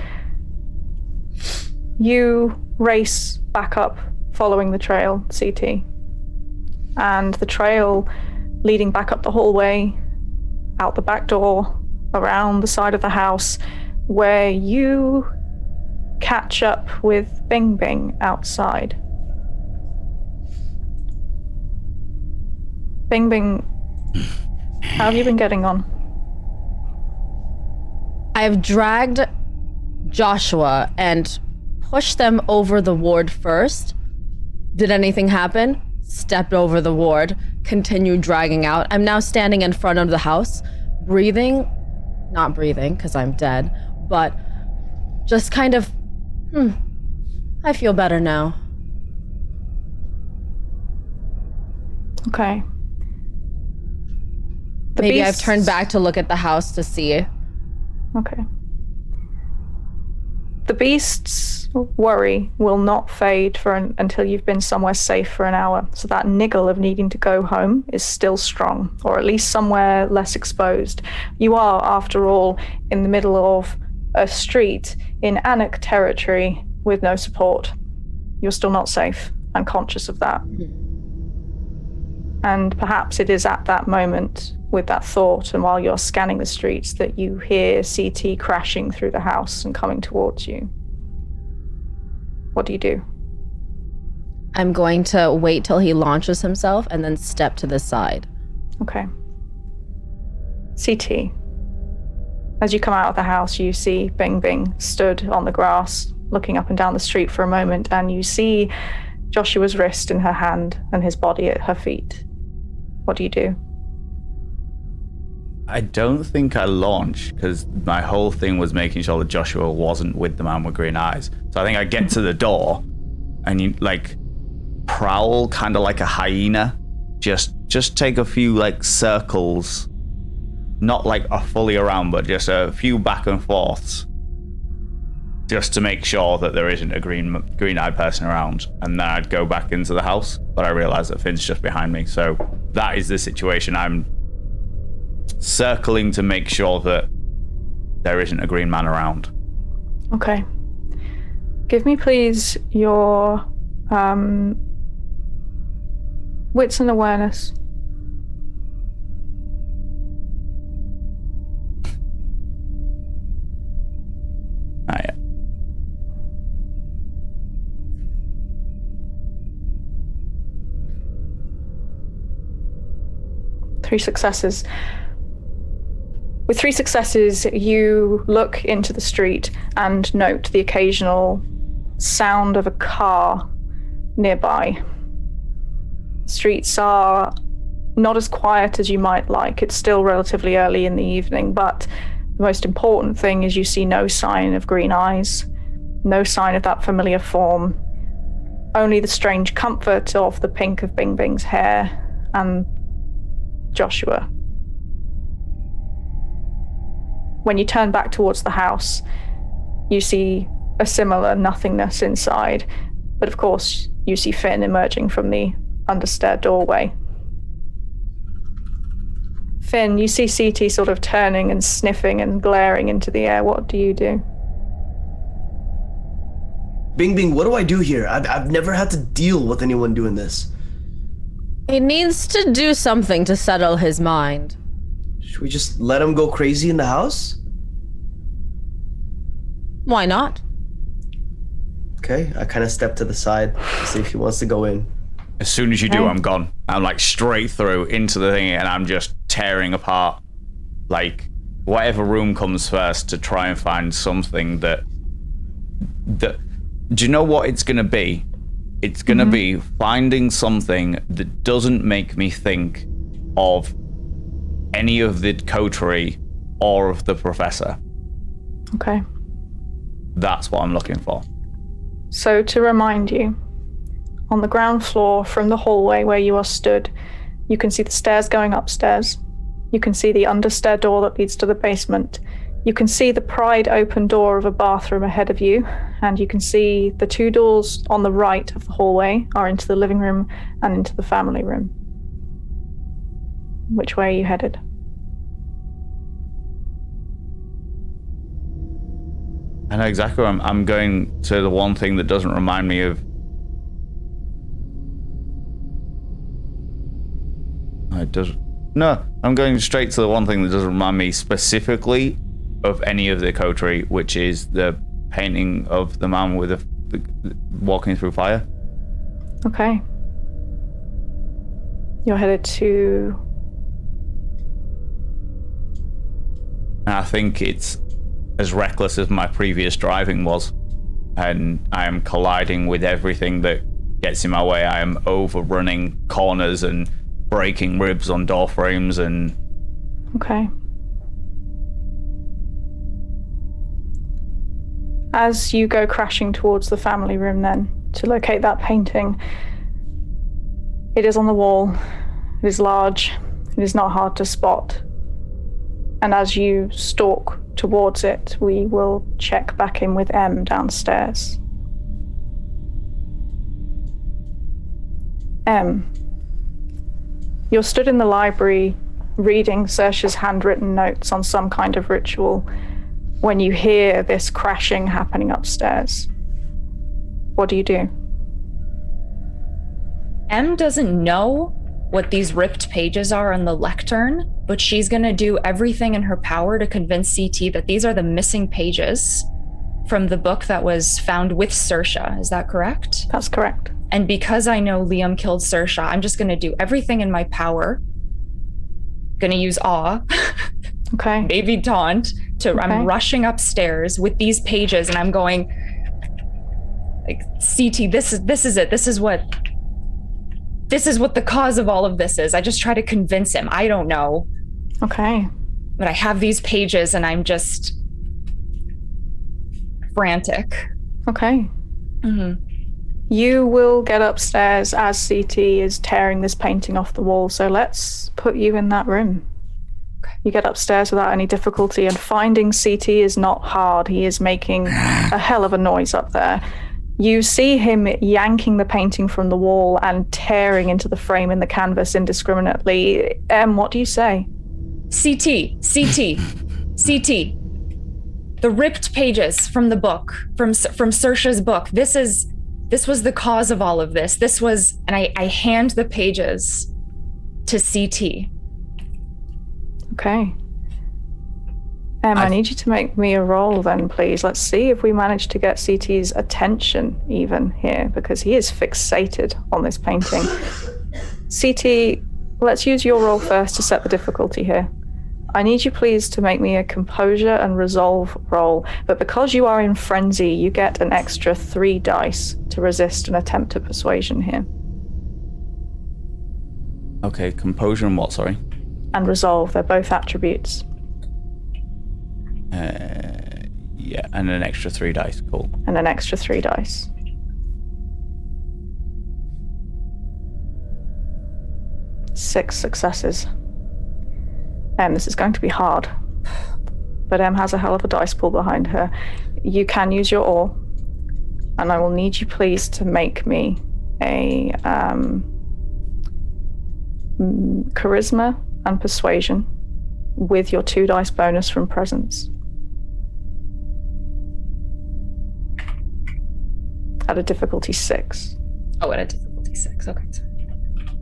You race back up, following the trail, CT. And the trail leading back up the hallway, out the back door, around the side of the house, where you catch up with Bing Bing outside. Bing Bing, how have you been getting on? I've dragged Joshua and pushed them over the ward first. Did anything happen? Stepped over the ward, continued dragging out. I'm now standing in front of the house, not breathing because I'm dead, but just kind of, I feel better now. Okay. Maybe I've turned back to look at the house to see. Okay. The beast's worry will not fade until you've been somewhere safe for an hour. So that niggle of needing to go home is still strong, or at least somewhere less exposed. You are, after all, in the middle of a street in Anak territory with no support. You're still not safe. I'm conscious of that. And perhaps it is at that moment, with that thought, and while you're scanning the streets, that you hear CT crashing through the house and coming towards you. What do you do? I'm going to wait till he launches himself and then step to the side. Okay. CT. As you come out of the house, you see Bing Bing stood on the grass, looking up and down the street for a moment, and you see Joshua's wrist in her hand and his body at her feet. What do you do? I don't think I launched, because my whole thing was making sure that Joshua wasn't with the man with green eyes. So I think I get to the door and you prowl kind of like a hyena. Just take a few circles, not a fully around, but just a few back and forths just to make sure that there isn't a green-eyed person around, and then I'd go back into the house, but I realized that Finn's just behind me, so that is the situation. I'm circling to make sure that there isn't a green man around. Okay. Give me, please, your wits and awareness. Yeah. 3 successes. With 3 successes, you look into the street and note the occasional sound of a car nearby. Streets are not as quiet as you might like. It's still relatively early in the evening, but the most important thing is you see no sign of green eyes, no sign of that familiar form, only the strange comfort of the pink of Bing Bing's hair and Joshua. When you turn back towards the house, you see a similar nothingness inside, but of course you see Finn emerging from the understair doorway. Finn, you see CT sort of turning and sniffing and glaring into the air. What do you do? Bing Bing, what do I do here? I've never had to deal with anyone doing this. He needs to do something to settle his mind. Should we just let him go crazy in the house? Why not? Okay, I kind of step to the side to see if he wants to go in. As soon as you do, I'm gone. I'm like straight through into the thing, and I'm just tearing apart like whatever room comes first to try and find something that do you know what it's gonna be? It's gonna be finding something that doesn't make me think of any of the coterie or of the professor. Okay. That's what I'm looking for. So to remind you, on the ground floor from the hallway where you are stood, you can see the stairs going upstairs. You can see the understair door that leads to the basement. You can see the pried open door of a bathroom ahead of you, and you can see the 2 doors on the right of the hallway are into the living room and into the family room. Which way are you headed? I know exactly where I'm going to the one thing that doesn't remind me of... It doesn't... No, I'm going straight to the one thing that doesn't remind me specifically of any of the coterie, which is the painting of the man with the walking through fire. Okay. You're headed to... And I think it's as reckless as my previous driving was, and I am colliding with everything that gets in my way. I am overrunning corners and breaking ribs on door frames and... Okay. As you go crashing towards the family room then, to locate that painting, it is on the wall, it is large, it is not hard to spot. And as you stalk towards it, we will check back in with M downstairs. M, you're stood in the library reading Saoirse's handwritten notes on some kind of ritual when you hear this crashing happening upstairs. What do you do? M doesn't know what these ripped pages are on the lectern, but she's gonna do everything in her power to convince CT that these are the missing pages from the book that was found with Saoirse. Is that correct? That's correct. And because I know Liam killed Saoirse, I'm just gonna do everything in my power. Gonna use awe. Okay. Maybe taunt. I'm rushing upstairs with these pages, and I'm going, like, CT, this is it. This is what the cause of all of this is. I just try to convince him. I don't know. Okay. But I have these pages, and I'm just frantic. Okay. Mm-hmm. You will get upstairs as CT is tearing this painting off the wall, so let's put you in that room. Okay. You get upstairs without any difficulty, and finding CT is not hard. He is making a hell of a noise up there. You see him yanking the painting from the wall and tearing into the frame in the canvas indiscriminately. What do you say? CT. The ripped pages from the book, from Saoirse's book. This was the cause of all of this. And I hand the pages to CT. Okay. I need you to make me a roll then, please. Let's see if we manage to get CT's attention even here, because he is fixated on this painting. CT, let's use your roll first to set the difficulty here. I need you please to make me a composure and resolve roll, but because you are in frenzy, you get an extra 3 dice to resist an attempt at persuasion here. Okay, composure and what, sorry? And resolve, they're both attributes. Yeah, and an extra 3 dice, cool. And an extra 3 dice. Six successes. This is going to be hard. But Em has a hell of a dice pool behind her. You can use your oar. And I will need you please to make me a charisma and persuasion with your 2 dice bonus from presence. At a difficulty 6. Oh, at a difficulty 6. Okay.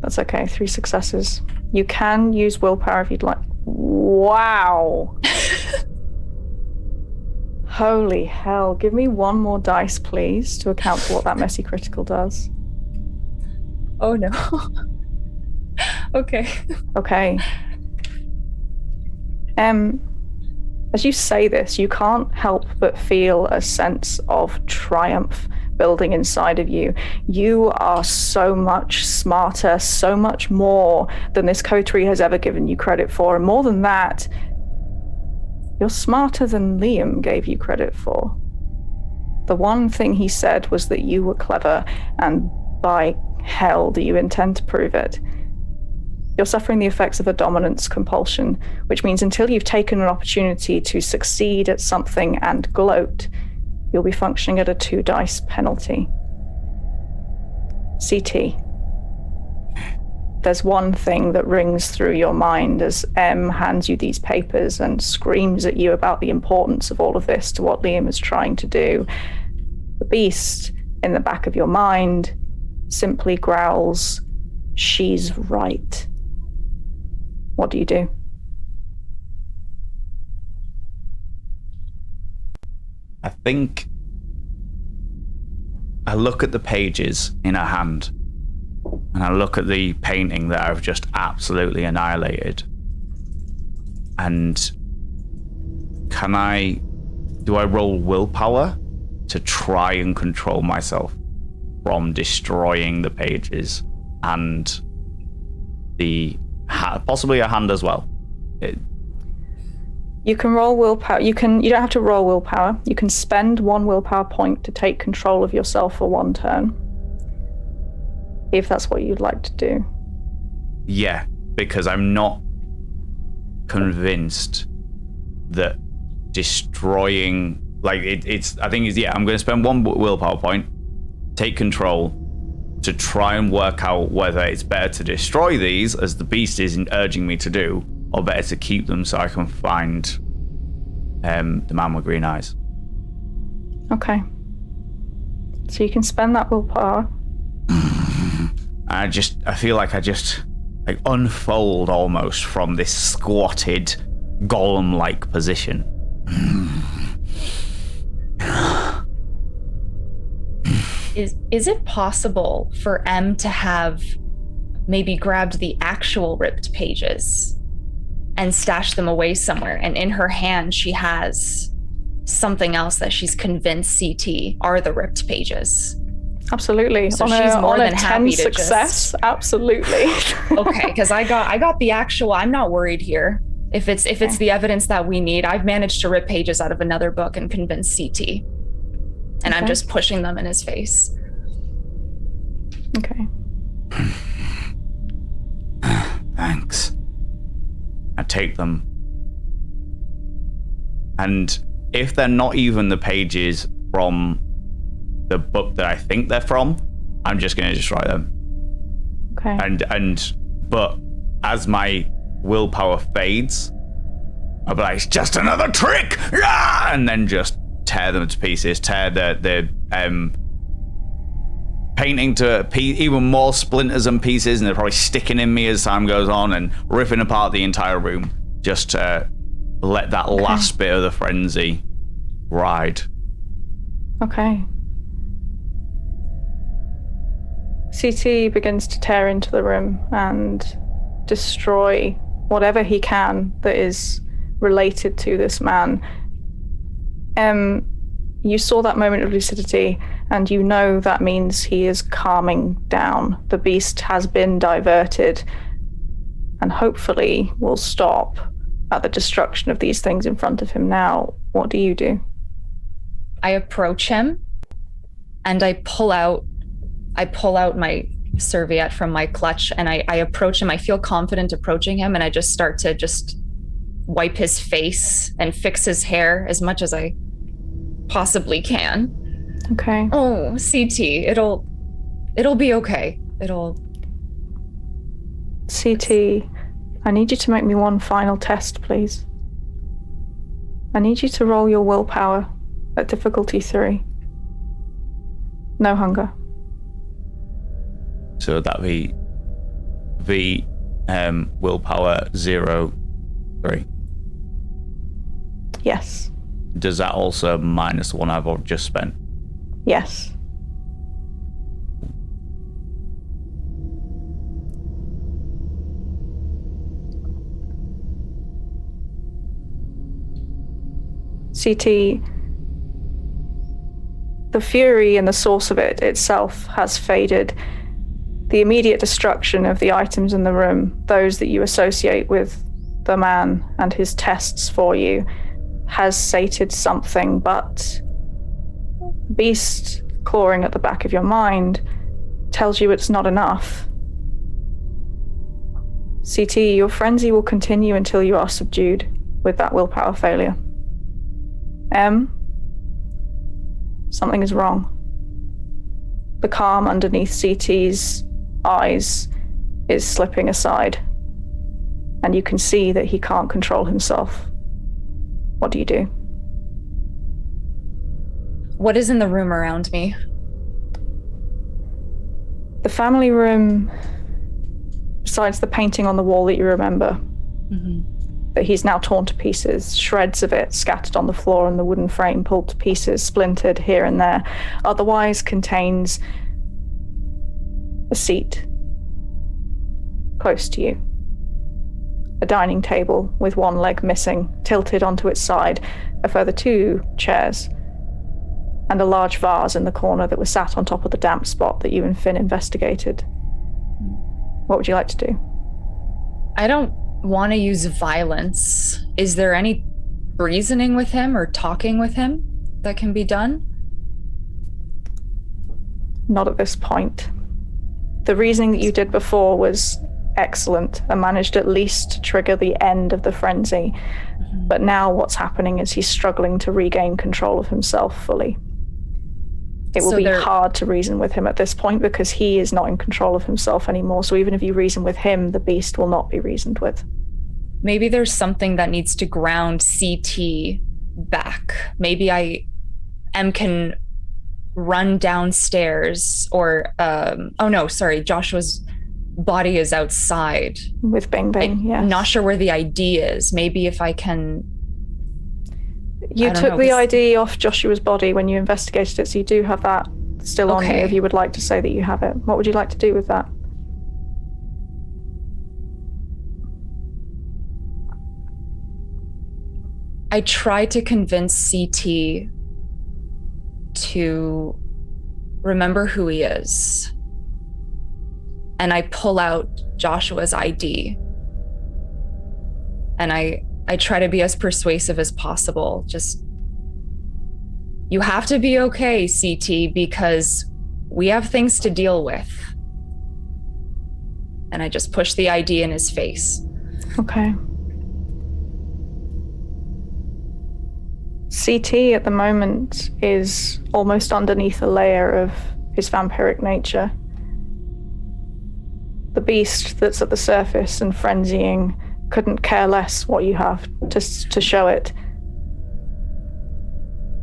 That's okay. 3 successes. You can use willpower if you'd like. Wow. Holy hell. Give me 1 more dice, please, to account for what that messy critical does. Oh, no. Okay. Okay. As you say this, you can't help but feel a sense of triumph building inside of you. You are so much smarter, so much more than this coterie has ever given you credit for. And more than that, you're smarter than Liam gave you credit for. The one thing he said was that you were clever, and by hell do you intend to prove it. You're suffering the effects of a dominance compulsion, which means until you've taken an opportunity to succeed at something and gloat, you'll be functioning at a 2 dice penalty. CT. There's one thing that rings through your mind as M hands you these papers and screams at you about the importance of all of this to what Liam is trying to do. The beast in the back of your mind simply growls, "She's right." What do you do? I think I look at the pages in her hand, and I look at the painting that I've just absolutely annihilated. And do I roll willpower to try and control myself from destroying the pages and possibly a hand as well? You can roll willpower. You don't have to roll willpower. You can spend 1 willpower point to take control of yourself for 1 turn. If that's what you'd like to do. Yeah, because I'm not convinced that destroying, like, I think I'm going to spend 1 willpower point, take control, to try and work out whether it's better to destroy these, as the beast is urging me to do, or better to keep them so I can find the man with green eyes. Okay. So you can spend that willpower. I feel like I just unfold almost from this squatted golem-like position. Is it possible for M to have maybe grabbed the actual ripped pages and stashed them away somewhere, and in her hand she has something else that she's convinced CT are the ripped pages? Absolutely. So she's more than happy to success. Absolutely. Okay, because I got the actual. I'm not worried here. If it's the evidence that we need, I've managed to rip pages out of another book and convince CT, and I'm just pushing them in his face. Okay. Thanks. I take them And if they're not even the pages from the book that I think they're from, I'm just going to destroy them. Okay. But as my willpower fades, I'll be like, it's just another trick! Ah! And then just tear them to pieces, tear the painting to even more splinters and pieces, and they're probably sticking in me as time goes on and ripping apart the entire room, just to let that last bit of the frenzy ride. Okay. CT begins to tear into the room and destroy whatever he can that is related to this man. You saw that moment of lucidity, and you know that means he is calming down. The beast has been diverted, and hopefully will stop at the destruction of these things in front of him. Now, what do you do? I approach him, and I pull out my serviette from my clutch, and I approach him. I feel confident approaching him, and I just start to wipe his face and fix his hair as much as I possibly can. Okay. Oh, CT, it'll be okay. CT, I need you to make me one final test, please. I need you to roll your willpower at difficulty 3. No hunger. So that'd be willpower 0, 3. Yes. Does that also minus the one I've just spent? Yes. CT, the fury and the source of it itself has faded. The immediate destruction of the items in the room, those that you associate with the man and his tests for you, has sated something, but beast clawing at the back of your mind tells you it's not enough. CT, your frenzy will continue until you are subdued with that willpower failure. Something is wrong. The calm underneath CT's eyes is slipping aside, and you can see that he can't control himself. What do you do? What is in the room around me? The family room, besides the painting on the wall that you remember, that he's now torn to pieces, shreds of it scattered on the floor and the wooden frame pulled to pieces, splintered here and there, otherwise contains a seat close to you. A dining table with one leg missing, tilted onto its side, a further 2 chairs, and a large vase in the corner that was sat on top of the damp spot that you and Finn investigated. What would you like to do? I don't want to use violence. Is there any reasoning with him or talking with him that can be done? Not at this point. The reasoning that you did before was excellent and managed at least to trigger the end of the frenzy. But now what's happening is he's struggling to regain control of himself fully. It will be hard to reason with him at this point because he is not in control of himself anymore. So even if you reason with him, the beast will not be reasoned with. Maybe there's something that needs to ground CT back. Maybe can run downstairs or, Joshua's body is outside. With Bing Bing, yes. I'm not sure where the ID is. Maybe if I can... You took the ID off Joshua's body when you investigated it, so you do have that still on you if you would like to say that you have it. What would you like to do with that? I try to convince CT to remember who he is. And I pull out Joshua's ID. And I try to be as persuasive as possible. Just, you have to be okay, CT, because we have things to deal with. And I just push the ID in his face. Okay. CT at the moment is almost underneath a layer of his vampiric nature. The beast that's at the surface and frenzying couldn't care less what you have to show it.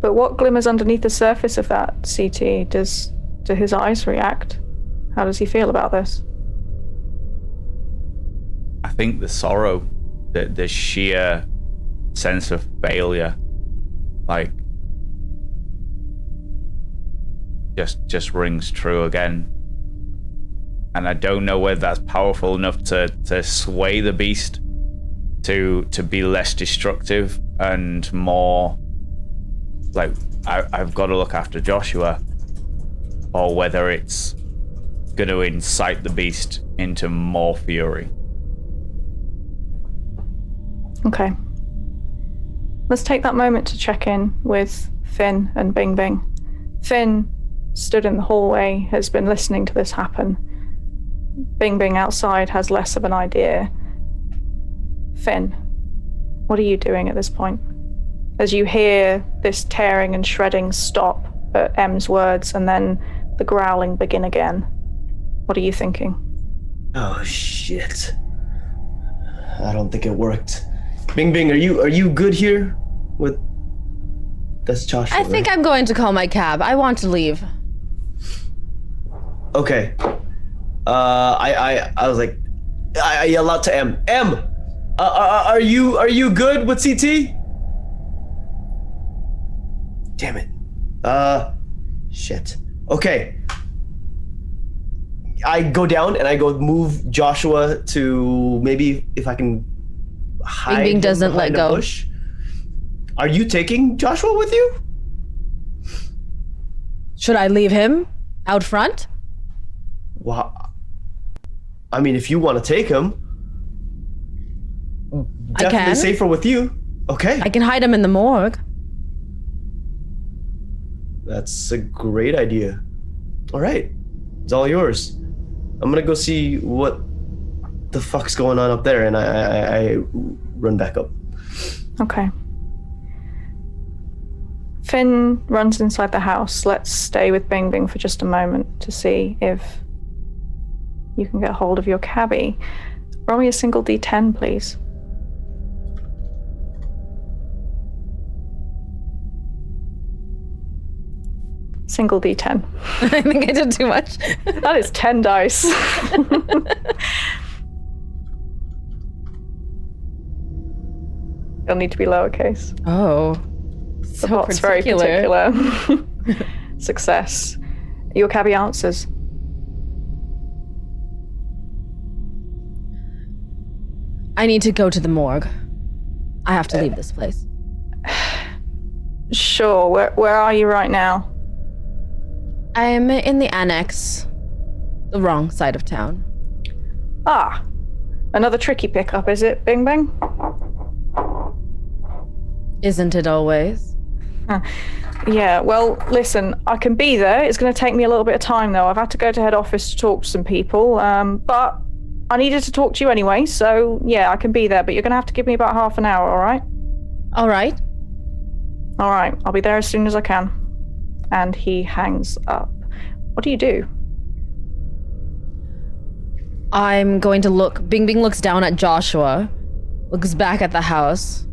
But what glimmers underneath the surface of that CT? Do his eyes react? How does he feel about this? I think the sorrow, the sheer sense of failure, like, just rings true again. And I don't know whether that's powerful enough to sway the beast to be less destructive and more like, I've got to look after Joshua, or whether it's going to incite the beast into more fury. Okay. Let's take that moment to check in with Finn and Bing Bing. Finn stood in the hallway, has been listening to this happen. Bing Bing outside has less of an idea. Finn, what are you doing at this point? As you hear this tearing and shredding stop at M's words and then the growling begin again, what are you thinking? Oh shit. I don't think it worked. Bing Bing, are you good here with that's Joshua? I think I'm going to call my cab. I want to leave. Okay. I was like, I yell out to M. Are you good with CT? Damn it. Shit. Okay. I go down and I go move Joshua to maybe if I can hide. Bing Bing doesn't let behind a go. bush. Are you taking Joshua with you? Should I leave him out front? Well, I mean, if you want to take him, definitely can. safer with you. Okay. I can hide him in the morgue. That's a great idea. All right. It's all yours. I'm going to go see what the fuck's going on up there, and I run back up. Okay. Finn runs inside the house. Let's stay with Bing Bing for just a moment to see if you can get hold of your cabbie. Roll me a single D10, please. Single D10. I think I did too much. That is 10 dice. It'll need to be lowercase. Oh. The bot's very particular. Success. Your cabbie answers. I need to go to the morgue. I have to leave this place. Sure. Where are you right now? I'm in the annex. The wrong side of town. Ah. Another tricky pickup, is it, Bing Bing? Isn't it always? Yeah, well, listen, I can be there. It's going to take me a little bit of time, though. I've had to go to head office to talk to some people, but I needed to talk to you anyway, so yeah, I can be there, but you're going to have to give me about half an hour, all right? All right. All right, I'll be there as soon as I can. And he hangs up. What do you do? I'm going to look. Bing Bing looks down at Joshua, looks back at the house.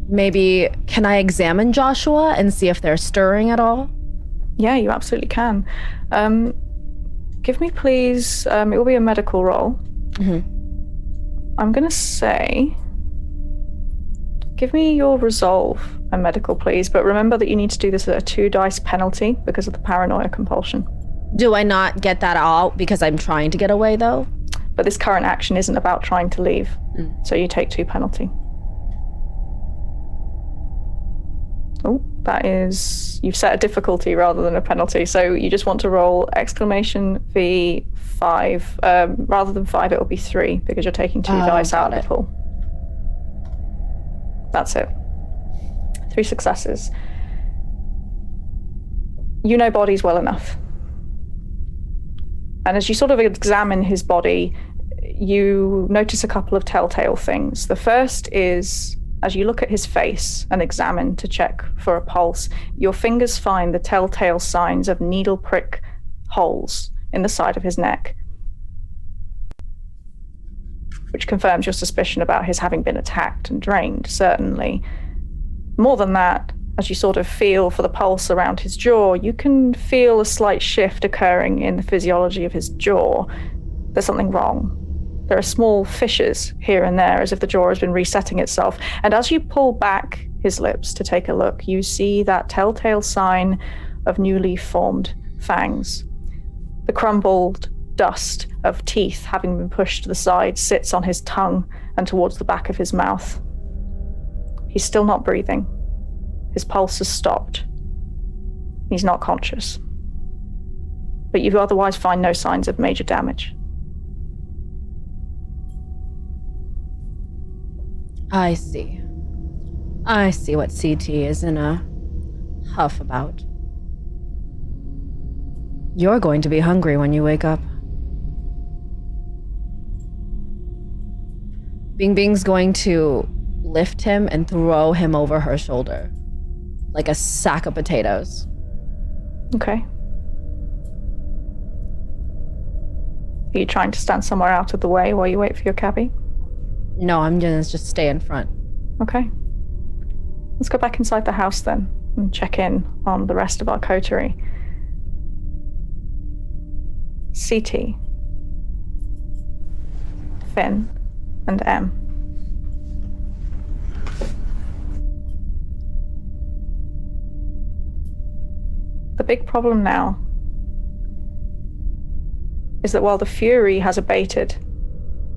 Maybe, can I examine Joshua and see if they're stirring at all? Yeah, you absolutely can. Give me, please, it will be a medical roll. Mm-hmm. I'm going to say, give me your resolve and medical, please. But remember that you need to do this at a 2 dice penalty because of the paranoia compulsion. Do I not get that out because I'm trying to get away, though? But this current action isn't about trying to leave. So you take 2 penalty. Oh, that is... You've set a difficulty rather than a penalty. So you just want to roll exclamation V5. Rather than 5, it will be 3 because you're taking 2 dice out of the pool. That's it. 3 successes. You know bodies well enough. And as you sort of examine his body, you notice a couple of telltale things. The first is as you look at his face and examine to check for a pulse, your fingers find the telltale signs of needle prick holes in the side of his neck, which confirms your suspicion about his having been attacked and drained, certainly. More than that, as you sort of feel for the pulse around his jaw, you can feel a slight shift occurring in the physiology of his jaw. There's something wrong. There are small fissures here and there, as if the jaw has been resetting itself. And as you pull back his lips to take a look, you see that telltale sign of newly formed fangs. The crumbled dust of teeth, having been pushed to the side, sits on his tongue and towards the back of his mouth. He's still not breathing. His pulse has stopped. He's not conscious. But you otherwise find no signs of major damage. I see. I see what CT is in a huff about. You're going to be hungry when you wake up. Bing Bing's going to lift him and throw him over her shoulder, like a sack of potatoes. Okay. Are you trying to stand somewhere out of the way while you wait for your cabbie? No, I'm gonna just stay in front. Okay. Let's go back inside the house then and check in on the rest of our coterie. CT, Finn, and M. The big problem now is that while the fury has abated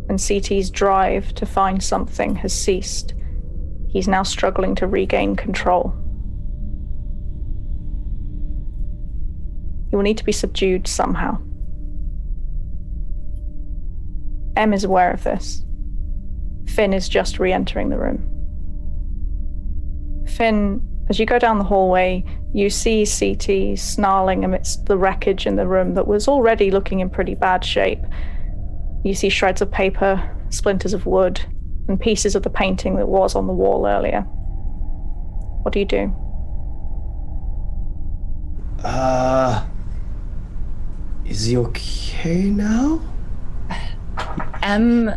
and CT's drive to find something has ceased, he's now struggling to regain control. He will need to be subdued somehow. M is aware of this. Finn is just re-entering the room. Finn, as you go down the hallway, you see CT snarling amidst the wreckage in the room that was already looking in pretty bad shape. You see shreds of paper, splinters of wood, and pieces of the painting that was on the wall earlier. What do you do? Is he okay now? M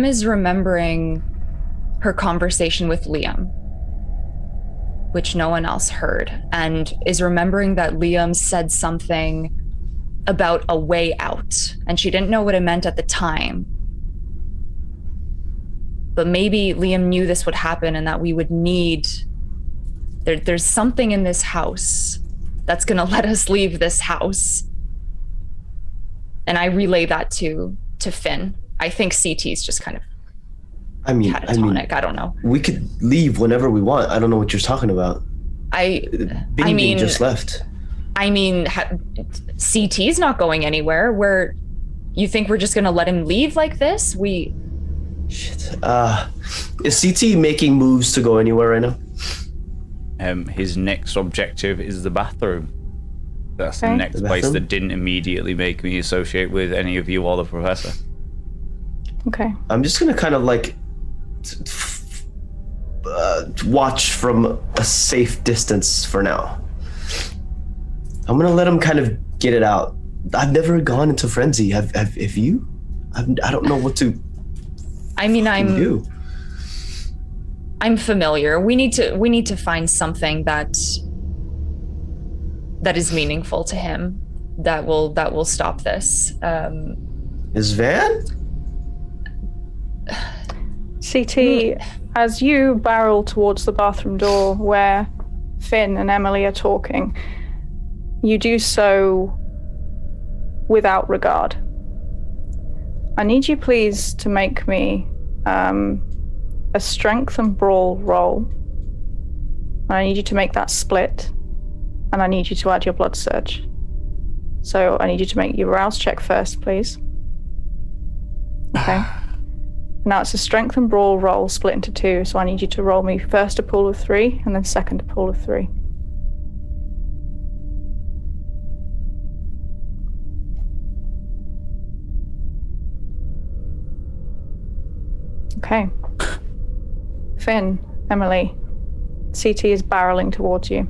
is remembering her conversation with Liam, which no one else heard, and is remembering that Liam said something about a way out, and she didn't know what it meant at the time. But maybe Liam knew this would happen and that we would need... There's something in this house that's gonna let us leave this house. And I relay that to Finn. I think CT's just kind of catatonic. I don't know. We could leave whenever we want. I don't know what you're talking about. Bing just left. I mean, CT's not going anywhere. You think we're just gonna let him leave like this? Shit. Is CT making moves to go anywhere right now? His next objective is the bathroom. That's Okay. the next place that didn't immediately make me associate with any of you or the professor. Okay. I'm just gonna kind of like watch from a safe distance for now. I'm gonna let him kind of get it out. I've never gone into frenzy. Have you? I don't know what to. I mean, do. I'm familiar. We need to find something that is meaningful to him, that will stop this. Is Van? CT, as you barrel towards the bathroom door where Finn and Emily are talking, you do so without regard. I need you please to make me a strength and brawl roll. I need you to make that split, and I need you to add your blood surge. So I need you to make your rouse check first, please. Okay. Now it's a strength and brawl roll split into two, so I need you to roll me first a pool of 3 and then second a pool of 3. Okay. Finn, Emily, CT is barreling towards you.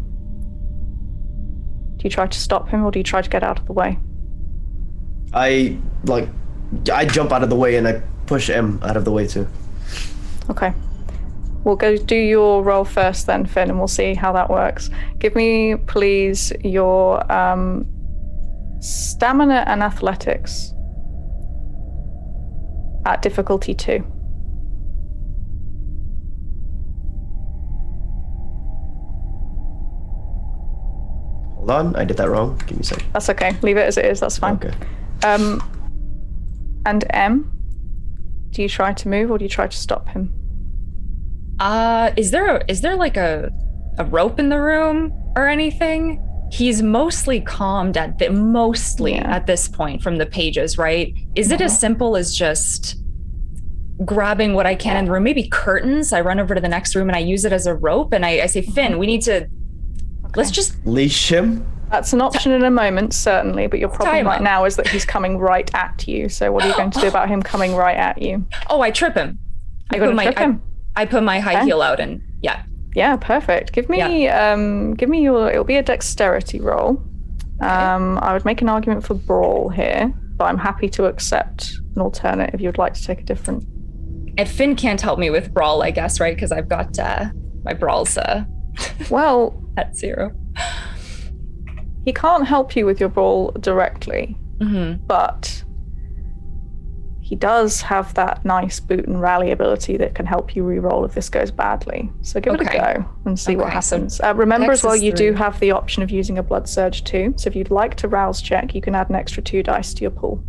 Do you try to stop him or do you try to get out of the way? I jump out of the way and I push M out of the way too. Okay. We'll go do your roll first then, Finn, and we'll see how that works. Give me, please, your stamina and athletics at difficulty 2. Hold on, I did that wrong. Give me a second. That's okay. Leave it as it is. That's fine. Okay. And M, do you try to move or do you try to stop him? Is there like a rope in the room or anything? He's mostly calmed at this point from the pages, right? Is it as simple as just grabbing what I can in the room? Maybe curtains. I run over to the next room and I use it as a rope and I say, Finn, we need to let's just leash him. That's an option in a moment, certainly, but your problem right now is that he's coming right at you. So what are you going to do about him coming right at you? Oh, I trip him. I put my high heel out and yeah. Yeah, perfect. Give me your, it'll be a dexterity roll. Okay. I would make an argument for brawl here, but I'm happy to accept an alternate if you would like to take a different. And Finn can't help me with brawl, I guess, right? Because I've got my brawls well at 0. He can't help you with your brawl directly, but he does have that nice boot and rally ability that can help you re-roll if this goes badly. So give it a go and see what happens. Remember as well, you do have the option of using a blood surge too. So if you'd like to rouse check, you can add an extra 2 dice to your pool.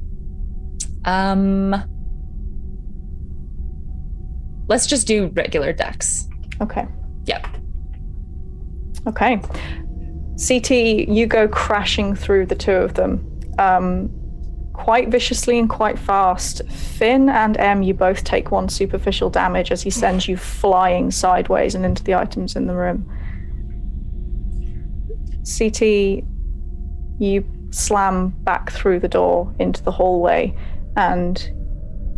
Let's just do regular dex. Okay. Yep. Okay. CT, you go crashing through the two of them. Quite viciously and quite fast. Finn and M, you both take 1 superficial damage as he sends you flying sideways and into the items in the room. CT, you slam back through the door into the hallway and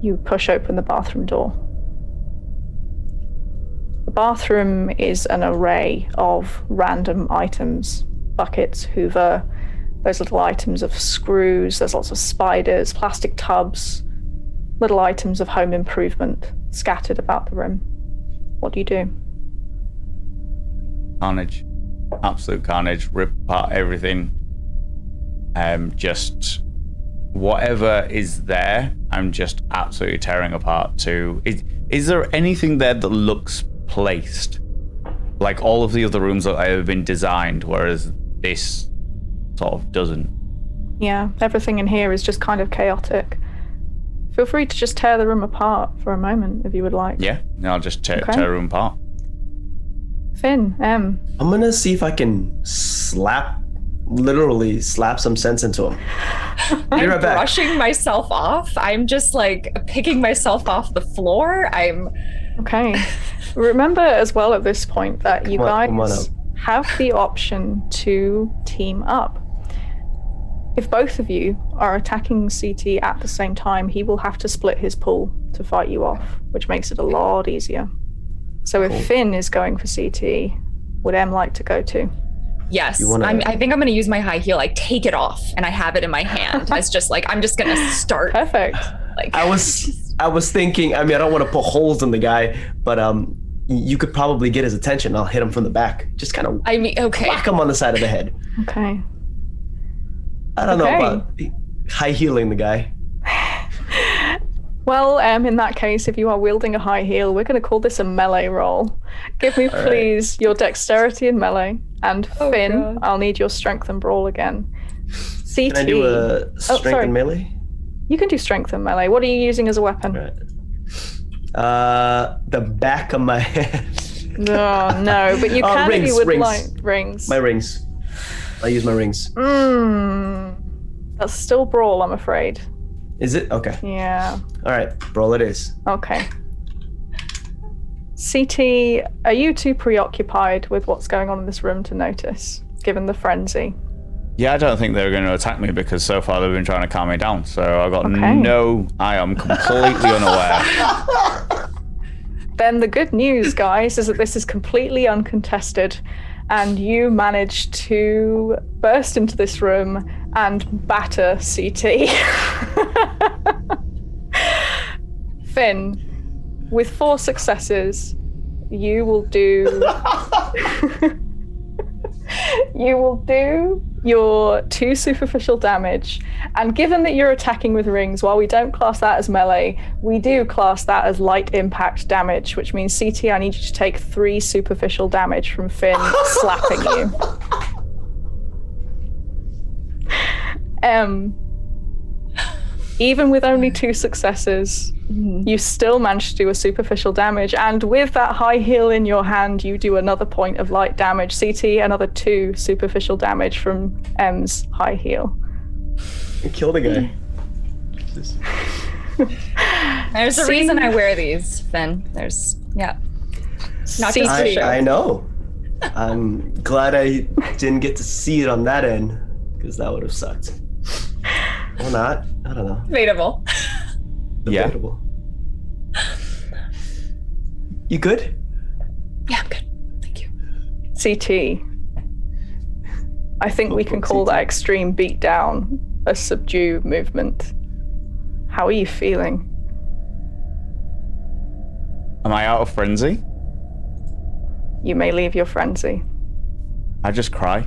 you push open the bathroom door. The bathroom is an array of random items, buckets, Hoover, those little items of screws, there's lots of spiders, plastic tubs, little items of home improvement scattered about the room. What do you do? Carnage. Absolute carnage. Rip apart everything. Just whatever is there, I'm just absolutely tearing apart too. Is there anything there that looks placed? Like all of the other rooms that have been designed, whereas this sort of doesn't. Yeah, everything in here is just kind of chaotic. Feel free to just tear the room apart for a moment if you would like. Yeah, I'll just tear the room apart. Finn, M. I'm gonna see if I can literally slap some sense into him. I'm right brushing myself off. I'm just like picking myself off the floor. Okay. Remember as well at this point that you guys have the option to team up. If both of you are attacking CT at the same time, he will have to split his pool to fight you off, which makes it a lot easier. So if Finn is going for CT, would M like to go too? Yes, I think I'm going to use my high heel. I take it off and I have it in my hand. It's just like, I'm just going to start. Perfect. Like I was thinking, I don't want to put holes in the guy, but you could probably get his attention. I'll hit him from the back. Just kind of whack him on the side of the head. Okay. I don't know about high heeling the guy. Well, in that case, if you are wielding a high heel, we're going to call this a melee roll. Give me, please, your dexterity and melee. And Finn, God. I'll need your strength and brawl again. CT. Can I do a strength and melee? You can do strength and melee. What are you using as a weapon? The back of my head. No, but you can if you would like rings. My rings. I use my rings. That's still brawl, I'm afraid. Is it? Okay. Yeah. All right, brawl it is. Okay. CT, are you too preoccupied with what's going on in this room to notice, given the frenzy? Yeah, I don't think they were going to attack me because so far they've been trying to calm me down. So I got I am completely unaware. Then the good news, guys, is that this is completely uncontested, and you managed to burst into this room and batter CT. Finn, with 4 successes, you will do your 2 superficial damage. And given that you're attacking with rings, while we don't class that as melee, we do class that as light impact damage, which means CT, I need you to take 3 superficial damage from Finn slapping you. Even with only 2 successes, you still managed to do a superficial damage, and with that high heal in your hand, you do another point of light damage. CT, another 2 superficial damage from M's high heal. You killed a guy. There's a reason I wear these, Finn. Not just for show. I know. I'm glad I didn't get to see it on that end, because that would have sucked. Or not. I don't know. Debatable. Yeah. Debatable. You good? Yeah, I'm good. Thank you. CT, I think we can call that extreme beatdown a subdue movement. How are you feeling? Am I out of frenzy? You may leave your frenzy. I just cry.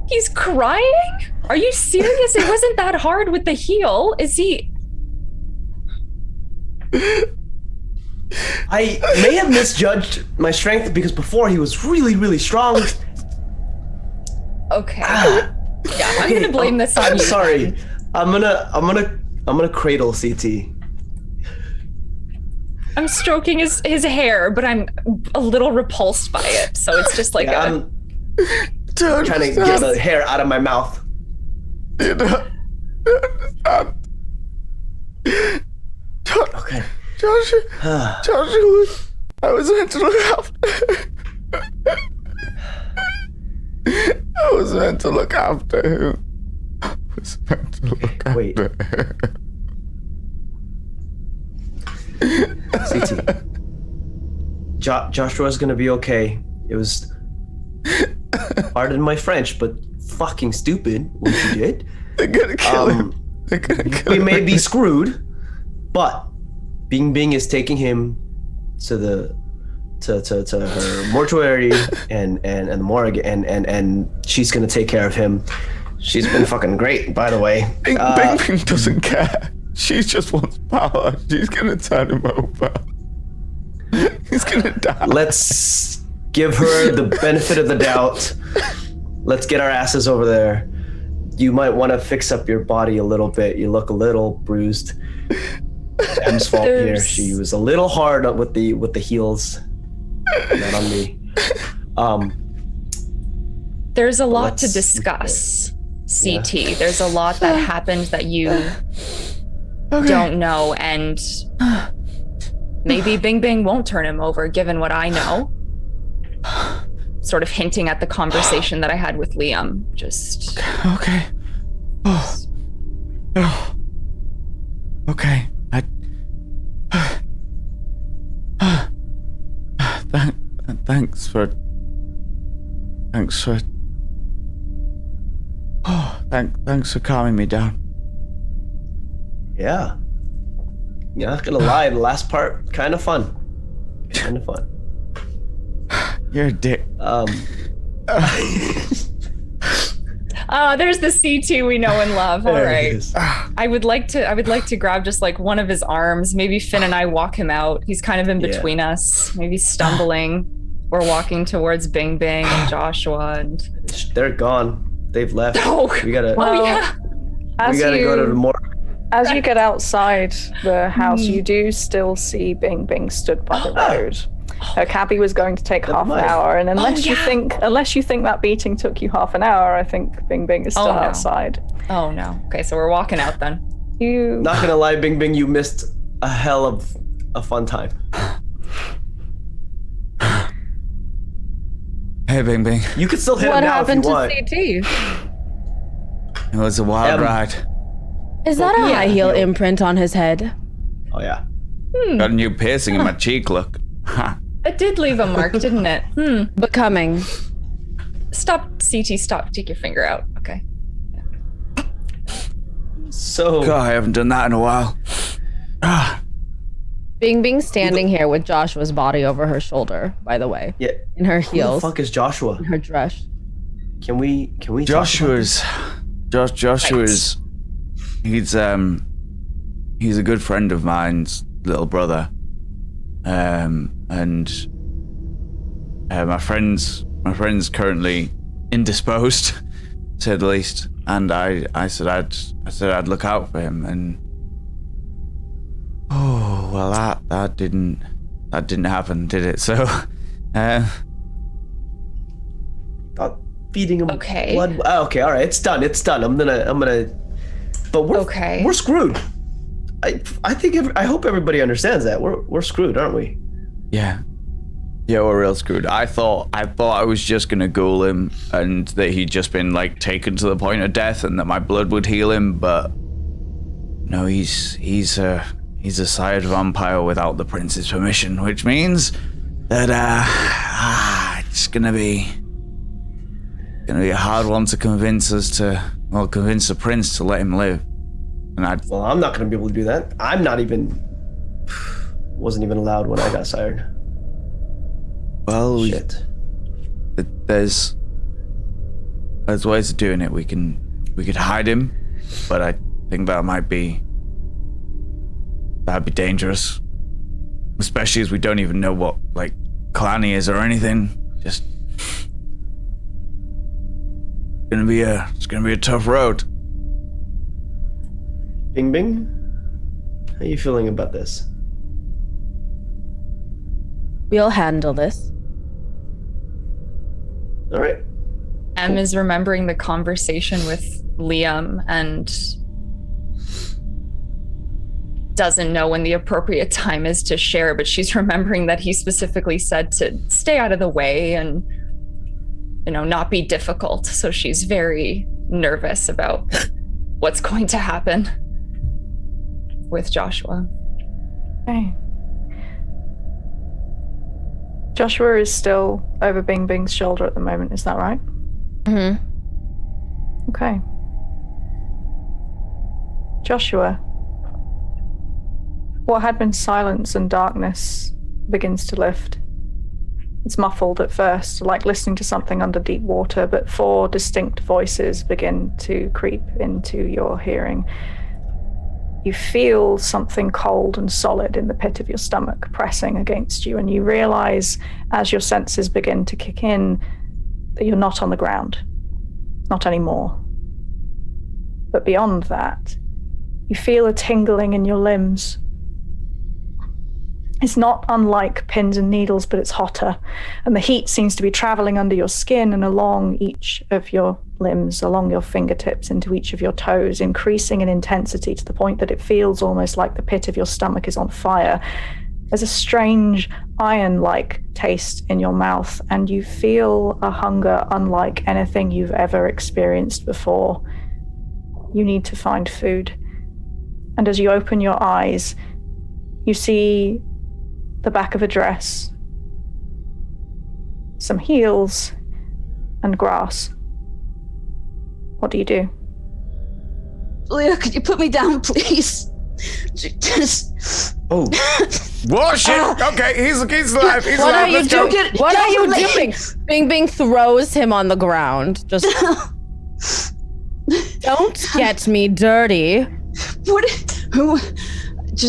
He's crying? Are you serious? It wasn't that hard with the heal. Is he? I may have misjudged my strength because before he was really, really strong. Okay. Yeah, I'm gonna blame this on I'm you. sorry. I'm gonna cradle CT. I'm stroking his hair, but I'm a little repulsed by it. So it's just like I'm trying to get the hair out of my mouth. Okay. Joshua, I was meant to look after. I was meant to look after him. I was meant to look after Wait. him. CT. Joshua's gonna be okay. It was, pardon my French, but fucking stupid what you did. They're gonna kill him. They're gonna kill We him. may be screwed, but Bing Bing is taking him to the to her mortuary and the morgue, and she's gonna take care of him. She's been fucking great, by the way. Bing Bing doesn't care. She just wants power. She's gonna turn him over. He's gonna die. Let's give her the benefit of the doubt. Let's get our asses over there. You might want to fix up your body a little bit. You look a little bruised. M's fault here. She was a little hard with the heels. Not on me. there's a lot to discuss, CT. Yeah. There's a lot that happened that you don't know, and maybe Bing Bing won't turn him over, given what I know. Sort of hinting at the conversation that I had with Liam. Just Okay. Okay. Thanks for. Thanks for calming me down. Yeah. You're not gonna lie, the last part, kind of fun. Kind of fun. You're a dick. there's the C2 we know and love. All There it right. is. I would like to grab just like one of his arms. Maybe Finn and I walk him out. He's kind of in between us, maybe stumbling. We're walking towards Bing Bing and Joshua, and They're gone. They've left. Oh. We gotta oh yeah. As we gotta you, go to the morgue. As you get outside the house, you do still see Bing Bing stood by the road. Her cabbie was going to take half an mind. hour, and unless you yeah. think that beating took you half an hour, I think Bing Bing is still Oh, no. outside. Oh no. Okay, so we're walking out then. You Not gonna lie, Bing Bing, you missed a hell of a fun time. Hey, Bing Bing. You could still hit What him now if you happened to want. CT? It was a wild Em. ride. Is that a high heel imprint on his head? Oh yeah. Got a new piercing in my cheek, look. Ha. It did leave a mark, didn't it? Becoming. Stop, CT, stop. Take your finger out. Okay. So God, I haven't done that in a while. Bing standing here with Joshua's body over her shoulder, by the way. yeah. In her Who the heels. fuck is Joshua? In her dress. Can we talk about Joshua's he's a good friend of mine's little brother. And my friend's currently indisposed, to say the least. And I said I'd look out for him, and oh well, that didn't happen, did it? So feeding him Okay. blood? Okay, all right, it's done. I'm gonna. But we're screwed. I think I hope everybody understands that we're screwed, aren't we? yeah, we're real screwed. I thought I was just gonna ghoul him, and that he'd just been like taken to the point of death, and that my blood would heal him. But no, he's a sired vampire without the prince's permission, which means that it's gonna be a hard one to convince the prince to let him live. And Well, I'm not gonna be able to do that. I'm not even. Wasn't even allowed when I got sired. Shit. There's ways of doing it. We could hide him, but I think that'd be dangerous, especially as we don't even know what like clan he is or anything. Just it's gonna be a tough road. Bing. How you feeling about this? We'll handle this. All right. Em is remembering the conversation with Liam and doesn't know when the appropriate time is to share, but she's remembering that he specifically said to stay out of the way and, not be difficult. So she's very nervous about what's going to happen with Joshua. Okay. Joshua is still over Bing's shoulder at the moment, is that right? Mm-hmm. Okay. Joshua, what had been silence and darkness begins to lift. It's muffled at first, like listening to something under deep water, but 4 distinct voices begin to creep into your hearing. You feel something cold and solid in the pit of your stomach pressing against you, and you realize as your senses begin to kick in that you're not on the ground. Not anymore. But beyond that, you feel a tingling in your limbs. It's not unlike pins and needles, but it's hotter, and the heat seems to be traveling under your skin and along each of your limbs, along your fingertips, into each of your toes, increasing in intensity to the point that it feels almost like the pit of your stomach is on fire. There's a strange iron-like taste in your mouth, and you feel a hunger unlike anything you've ever experienced before. You need to find food. And as you open your eyes, you see the back of a dress, some heels, and grass. What do you do? Leah, could you put me down, please? Just... Oh. Whoa, shit! Okay, he's alive. He's What alive. are you Let's go. doing? What are you doing? Bing throws him on the ground. Just don't get me dirty. What? Who?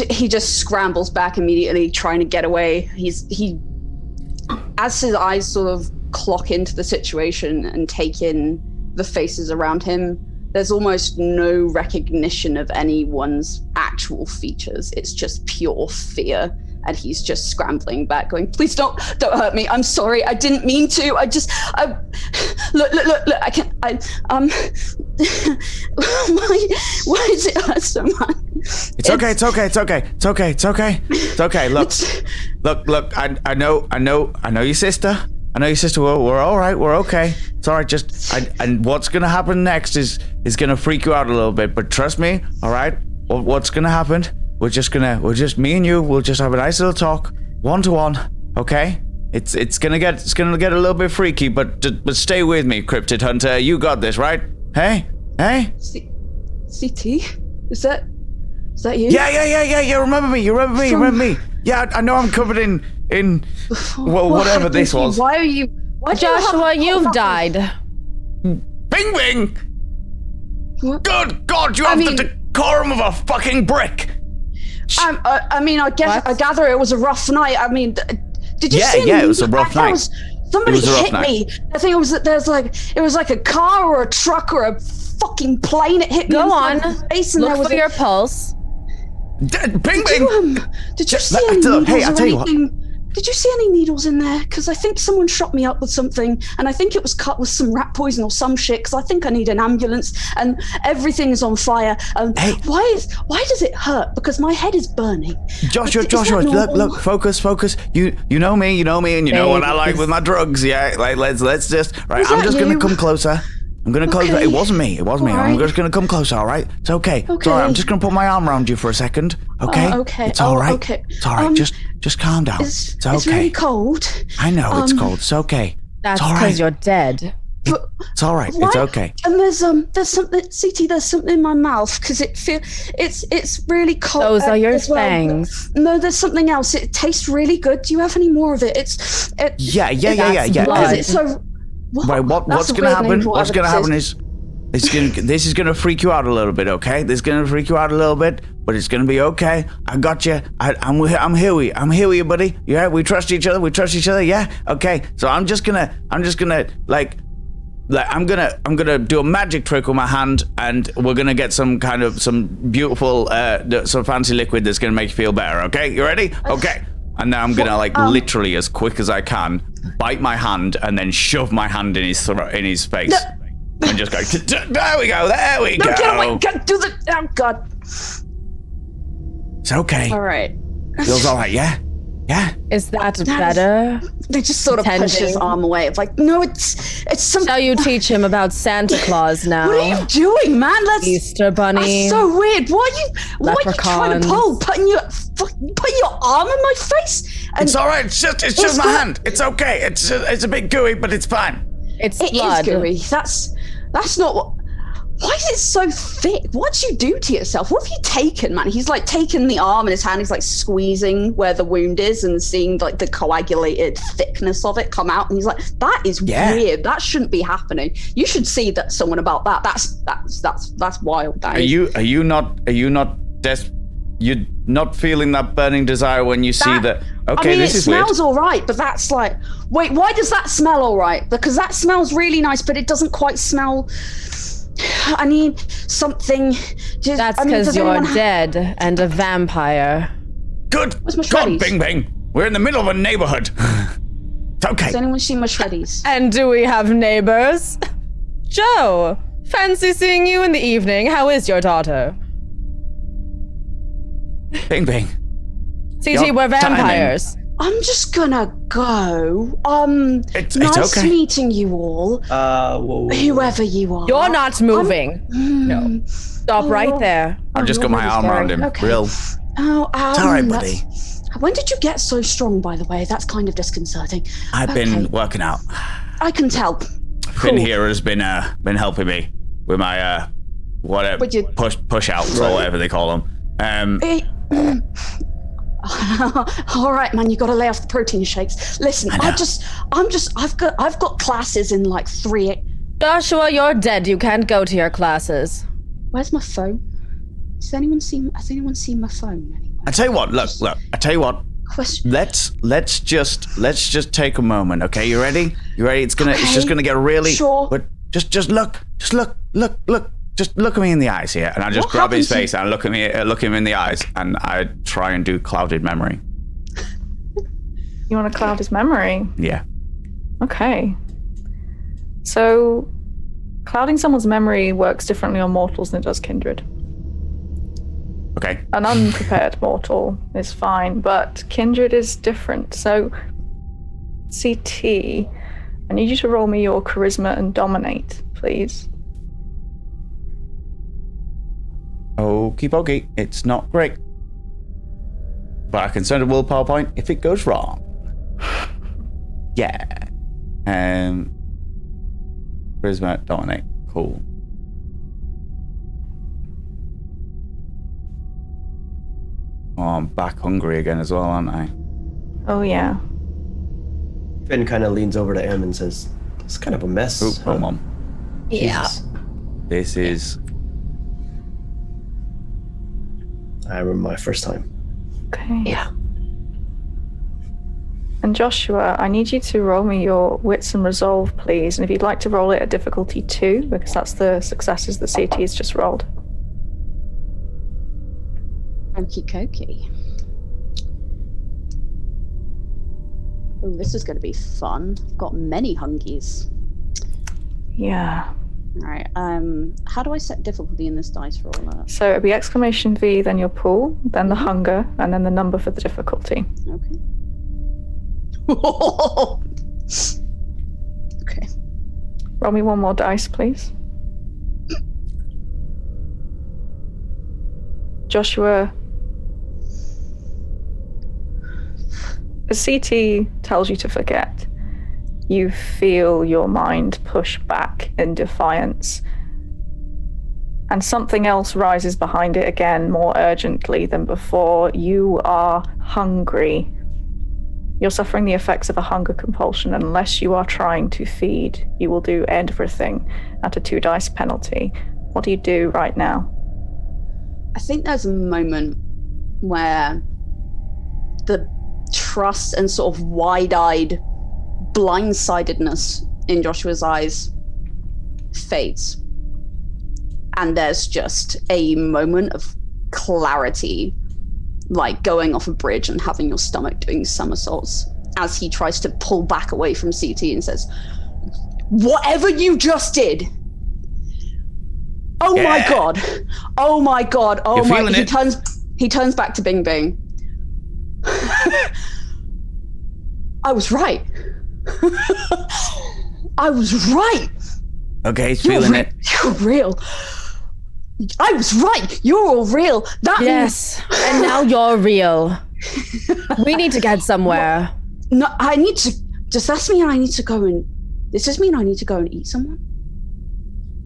He just scrambles back immediately, trying to get away. As his eyes sort of clock into the situation and take in the faces around him, there's almost no recognition of anyone's actual features. It's just pure fear. And he's just scrambling back, going, "Please don't hurt me. I'm sorry. I didn't mean to. Look. Why is it hurt so much?" It's okay. Look. I know your sister. I know your sister. We're all right. We're okay. It's all right. And what's gonna happen next is gonna freak you out a little bit. But trust me, all right. What's gonna happen? We're just me and you. We'll just have a nice little talk, 1-to-1. Okay? It's gonna get a little bit freaky, but stay with me, Cryptid Hunter. You got this, right? Hey? CT? Is that you? Yeah. Remember me. Yeah, I know I'm covered in whatever this was. Why are you? Joshua, you've died. Bing Bing! What? Good God, you have the decorum of a fucking brick. I gather it was a rough night. I mean, did you see? Yeah, it was a rough night. Somebody hit me. I think it was like a car or a truck or a fucking plane. It hit me. Go on. Face and Look for your pulse. Bing Bing! Did you see any needles hey, I'll tell you what. Did you see any needles in there? Because I think someone shot me up with something, and I think it was cut with some rat poison or some shit. Because I think I need an ambulance, and everything is on fire. Hey. Why does it hurt? Because my head is burning. Joshua, look, focus. You know me, and you know what I like with my drugs. Yeah, like let's just. Right, I'm just gonna come closer. I'm gonna close. Okay. It wasn't me. I'm just gonna come closer. All right. It's okay. It's all right. I'm just gonna put my arm around you for a second. Okay. Okay. It's all right. Okay. It's all right. Just calm down. It's okay. It's really cold. I know it's cold. It's okay. That's because because you're dead. It's all right. It's okay. And there's something, CT. There's something in my mouth because it's really cold. Those are your as well. fangs. No, there's something else. It tastes really good. Do you have any more of it? Yeah. blood. Is it so? Right, what's gonna happen? What's gonna happen is this is gonna freak you out a little bit, okay? This is gonna freak you out a little bit, but it's gonna be okay. I got you. I'm here with you, buddy. Yeah, we trust each other. Yeah, okay. So I'm gonna do a magic trick with my hand, and we're gonna get some beautiful, some fancy liquid that's gonna make you feel better. Okay, you ready? Okay. And now I'm gonna literally, as quick as I can, bite my hand and then shove my hand in his face, and just go. There we go. No, get away! Do the. Oh God. It's okay. All right. Feels all right. Yeah. Is that better? They just sort of push his arm away. It's like, no, it's something. Shall you teach him about Santa Claus now? What are you doing, man? Easter Bunny. That's so weird. Why are you trying to pull? Putting your arm in my face? And it's all right. It's just my hand. It's okay. It's a bit gooey, but it's fine. It's it blood. is gooey. That's not what. Why is it so thick? What'd you do to yourself? What have you taken, man? He's like taken the arm in his hand. He's like squeezing where the wound is and seeing like the coagulated thickness of it come out. And he's like, that is weird. That shouldn't be happening. You should see that someone about that. That's wild. Are you not feeling that burning desire when you see that? Okay, this is weird. It smells all right, but that's like, wait, why does that smell all right? Because that smells really nice, but it doesn't quite smell. I need something. That's because you're dead and a vampire. Good God, Bing Bing. We're in the middle of a neighborhood. It's okay. Has anyone seen my shreddies? And do we have neighbors? Joe, fancy seeing you in the evening. How is your daughter? Bing Bing. CT, we're vampires. I'm just gonna go. It's nice okay. meeting you all. Whoa. Whoever you are. You're not moving. No. Stop right there. I've just got my arm around him. Okay. Real. Oh, It's all right, buddy. When did you get so strong, by the way? That's kind of disconcerting. I've been working out. I can tell. Finn here has been helping me with my whatever push outs or whatever they call them. All right, man, you got to lay off the protein shakes. Listen, I've got classes in like 3. Joshua, you're dead. You can't go to your classes. Where's my phone? Has anyone seen my phone anyway? I tell you what, look. I tell you what. Question. Let's just take a moment, okay? You ready? It's just gonna get really. Sure. But just look. Just look at me in the eyes here, and I just grab his face and look him in the eyes, and I try and do clouded memory. You want to cloud his memory? Yeah. Okay. So, clouding someone's memory works differently on mortals than it does kindred. Okay. An unprepared mortal is fine, but kindred is different. So, CT, I need you to roll me your charisma and dominate, please. Okie dokie. It's not great. But I can send a willpower point if it goes wrong. Yeah. Charisma, dominate. Cool. Oh, I'm back hungry again as well, aren't I? Oh, yeah. Finn kind of leans over to him and says, "It's kind of a mess." Oh, hold on. Yeah. Jesus. This is... I remember my first time. Okay. Yeah. And Joshua, I need you to roll me your wits and resolve, please. And if you'd like to roll it at difficulty 2, because that's the successes the CT's just rolled. Okie dokie. Oh, this is going to be fun. I've got many hungies. Yeah. All right. How do I set difficulty in this dice roller? So it'll be exclamation V, then your pool, then the hunger, and then the number for the difficulty. Okay. Okay. Roll me one more dice, please. Joshua, as CT tells you to forget, you feel your mind push back in defiance. And something else rises behind it again more urgently than before. You are hungry. You're suffering the effects of a hunger compulsion. Unless you are trying to feed, you will do everything at a 2 dice penalty. What do you do right now? I think there's a moment where the trust and sort of wide-eyed blindsidedness in Joshua's eyes fades. And there's just a moment of clarity, like going off a bridge and having your stomach doing somersaults as he tries to pull back away from CT and says, "Whatever you just did, oh my god, oh my god, oh You're my." feeling He turns back to Bing Bing. I was right. I was right. Okay, he's feeling it. You're real. I was right. You're all real. That Yes. And now you're real. We need to get somewhere. No, I need to. Does that mean I need to go and? Does this mean I need to go and eat someone?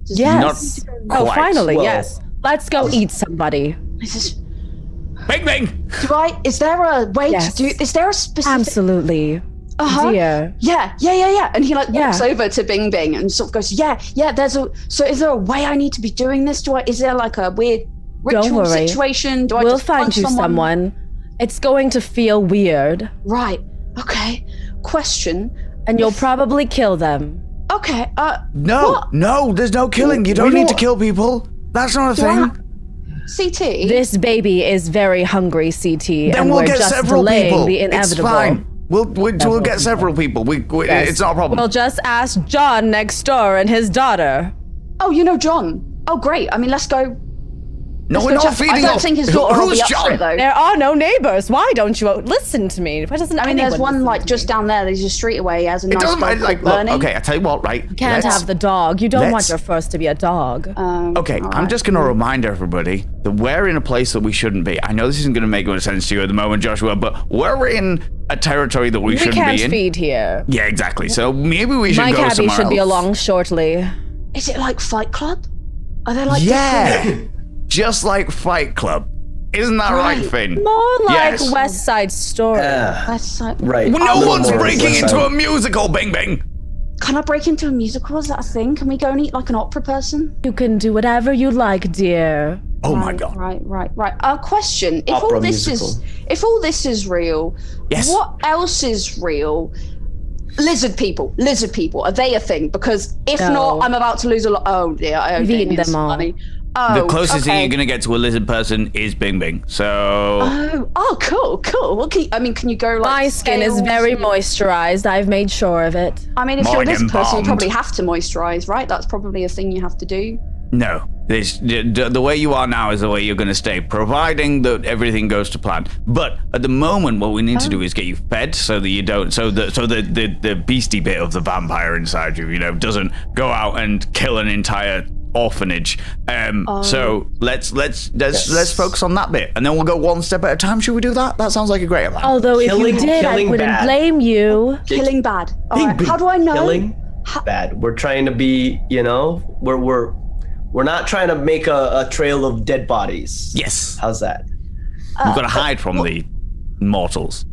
Does Yes. Not Oh, quite. finally, Well- yes. Let's go eat somebody. This, Bing bing! is there a way Yes. to do? Is there a specific? Absolutely. Uh-huh. Dear. Yeah. And he like walks Yeah. over to Bing Bing and sort of goes, yeah. So is there a way I need to be doing this? Is there like a weird Don't ritual worry. situation? Do I We'll just find punch you someone. It's going to feel weird, Right. Okay. Question. and you'll probably kill them. Okay. No, What? no, there's no killing. You don't need to kill people. That's not a thing. CT. This baby is very hungry, CT, Then and we'll we're get just several delaying people. the It's inevitable. fine. We'll get several people. Yes. It's not a problem. We'll just ask John next door and his daughter. Oh, you know John. Oh, great. I mean, let's go. No, let's we're go not check- feeding I don't off. think his daughter will Who's be up for John? it, though. There are no neighbors. Why don't you listen to me? Why doesn't I mean, there's anyone one listen like to just me? down there. There's a street away. He has a It nice doesn't dog matter. Like, called Bernie. look, okay, I tell you what, right? Can't let's- have the dog. You don't want let's- your first to be a dog. Okay, all I'm right. just going to remind everybody that we're in a place that we shouldn't be. I know this isn't going to make much sense to you at the moment, Joshua, but we're in a territory that we We shouldn't can't be in. feed here. Yeah, exactly. So maybe we should My go cabby somewhere should be else. along shortly. Is it like Fight Club? Are there like Yeah, just like Fight Club. Isn't that right, Right. Finn? More like Yes. West Side Story. That's like, Right. Well, A no little one's more breaking West into Side. a musical, Bing Bing. Can I break into a musical? Is that a thing? Can we go and eat like an opera person? You can do whatever you like, dear. Oh my god. Right. Question: If Opera all this musical. is real, Yes. what else is real? Lizard people. Are they a thing? Because if No. not, I'm about to lose a lot. Oh dear, I owe We've eaten Damien them some all. money. Oh, The closest thing okay. you're going to get to a lizard person is Bing Bing. So, Oh, cool. What can you go like? My skin is scales? very moisturized. I've made sure of it. I mean, if More you're this like person, you embalmed. probably have to moisturize, right? That's probably a thing you have to do. No. The way you are now is the way you're going to stay, providing that everything goes to plan. But at the moment, what we need to do is get you fed so that you don't, so the beastie bit of the vampire inside you, doesn't go out and kill an entire orphanage. So let's focus on that bit, and then we'll go one step at a time. Should we do that? That sounds like a great plan. Although if you did, I wouldn't bad. blame you. Killing bad. All right. How do I know? Killing bad. We're trying to be, we're not trying to make a trail of dead bodies. Yes. How's that? We've got to hide from the mortals.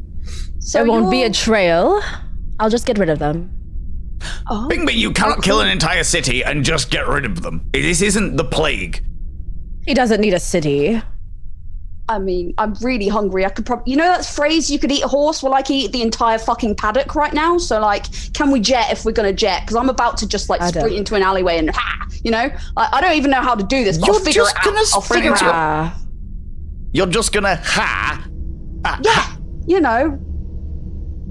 So There won't be a trail. I'll just get rid of them. Oh. Bing, you cannot kill an entire city and just get rid of them. This isn't the plague. He doesn't need a city. I mean, I'm really hungry. I could probably, that phrase, you could eat a horse? Well, I can eat the entire fucking paddock right now. So, can we jet if we're going to jet? Because I'm about to just, sprint into an alleyway and, I don't even know how to do this, but I'll figure it out. I'll figure it out. You're just going to, Yeah,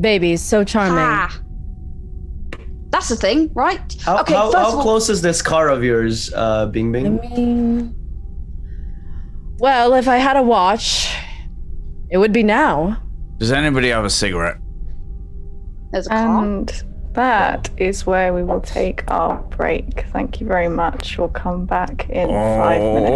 Babies, so charming. That's the thing, right? How close is this car of yours, Bing Bing? I mean, well, if I had a watch, it would be now. Does anybody have a cigarette? There's a car. And that is where we will take our break. Thank you very much. We'll come back in 5 minutes.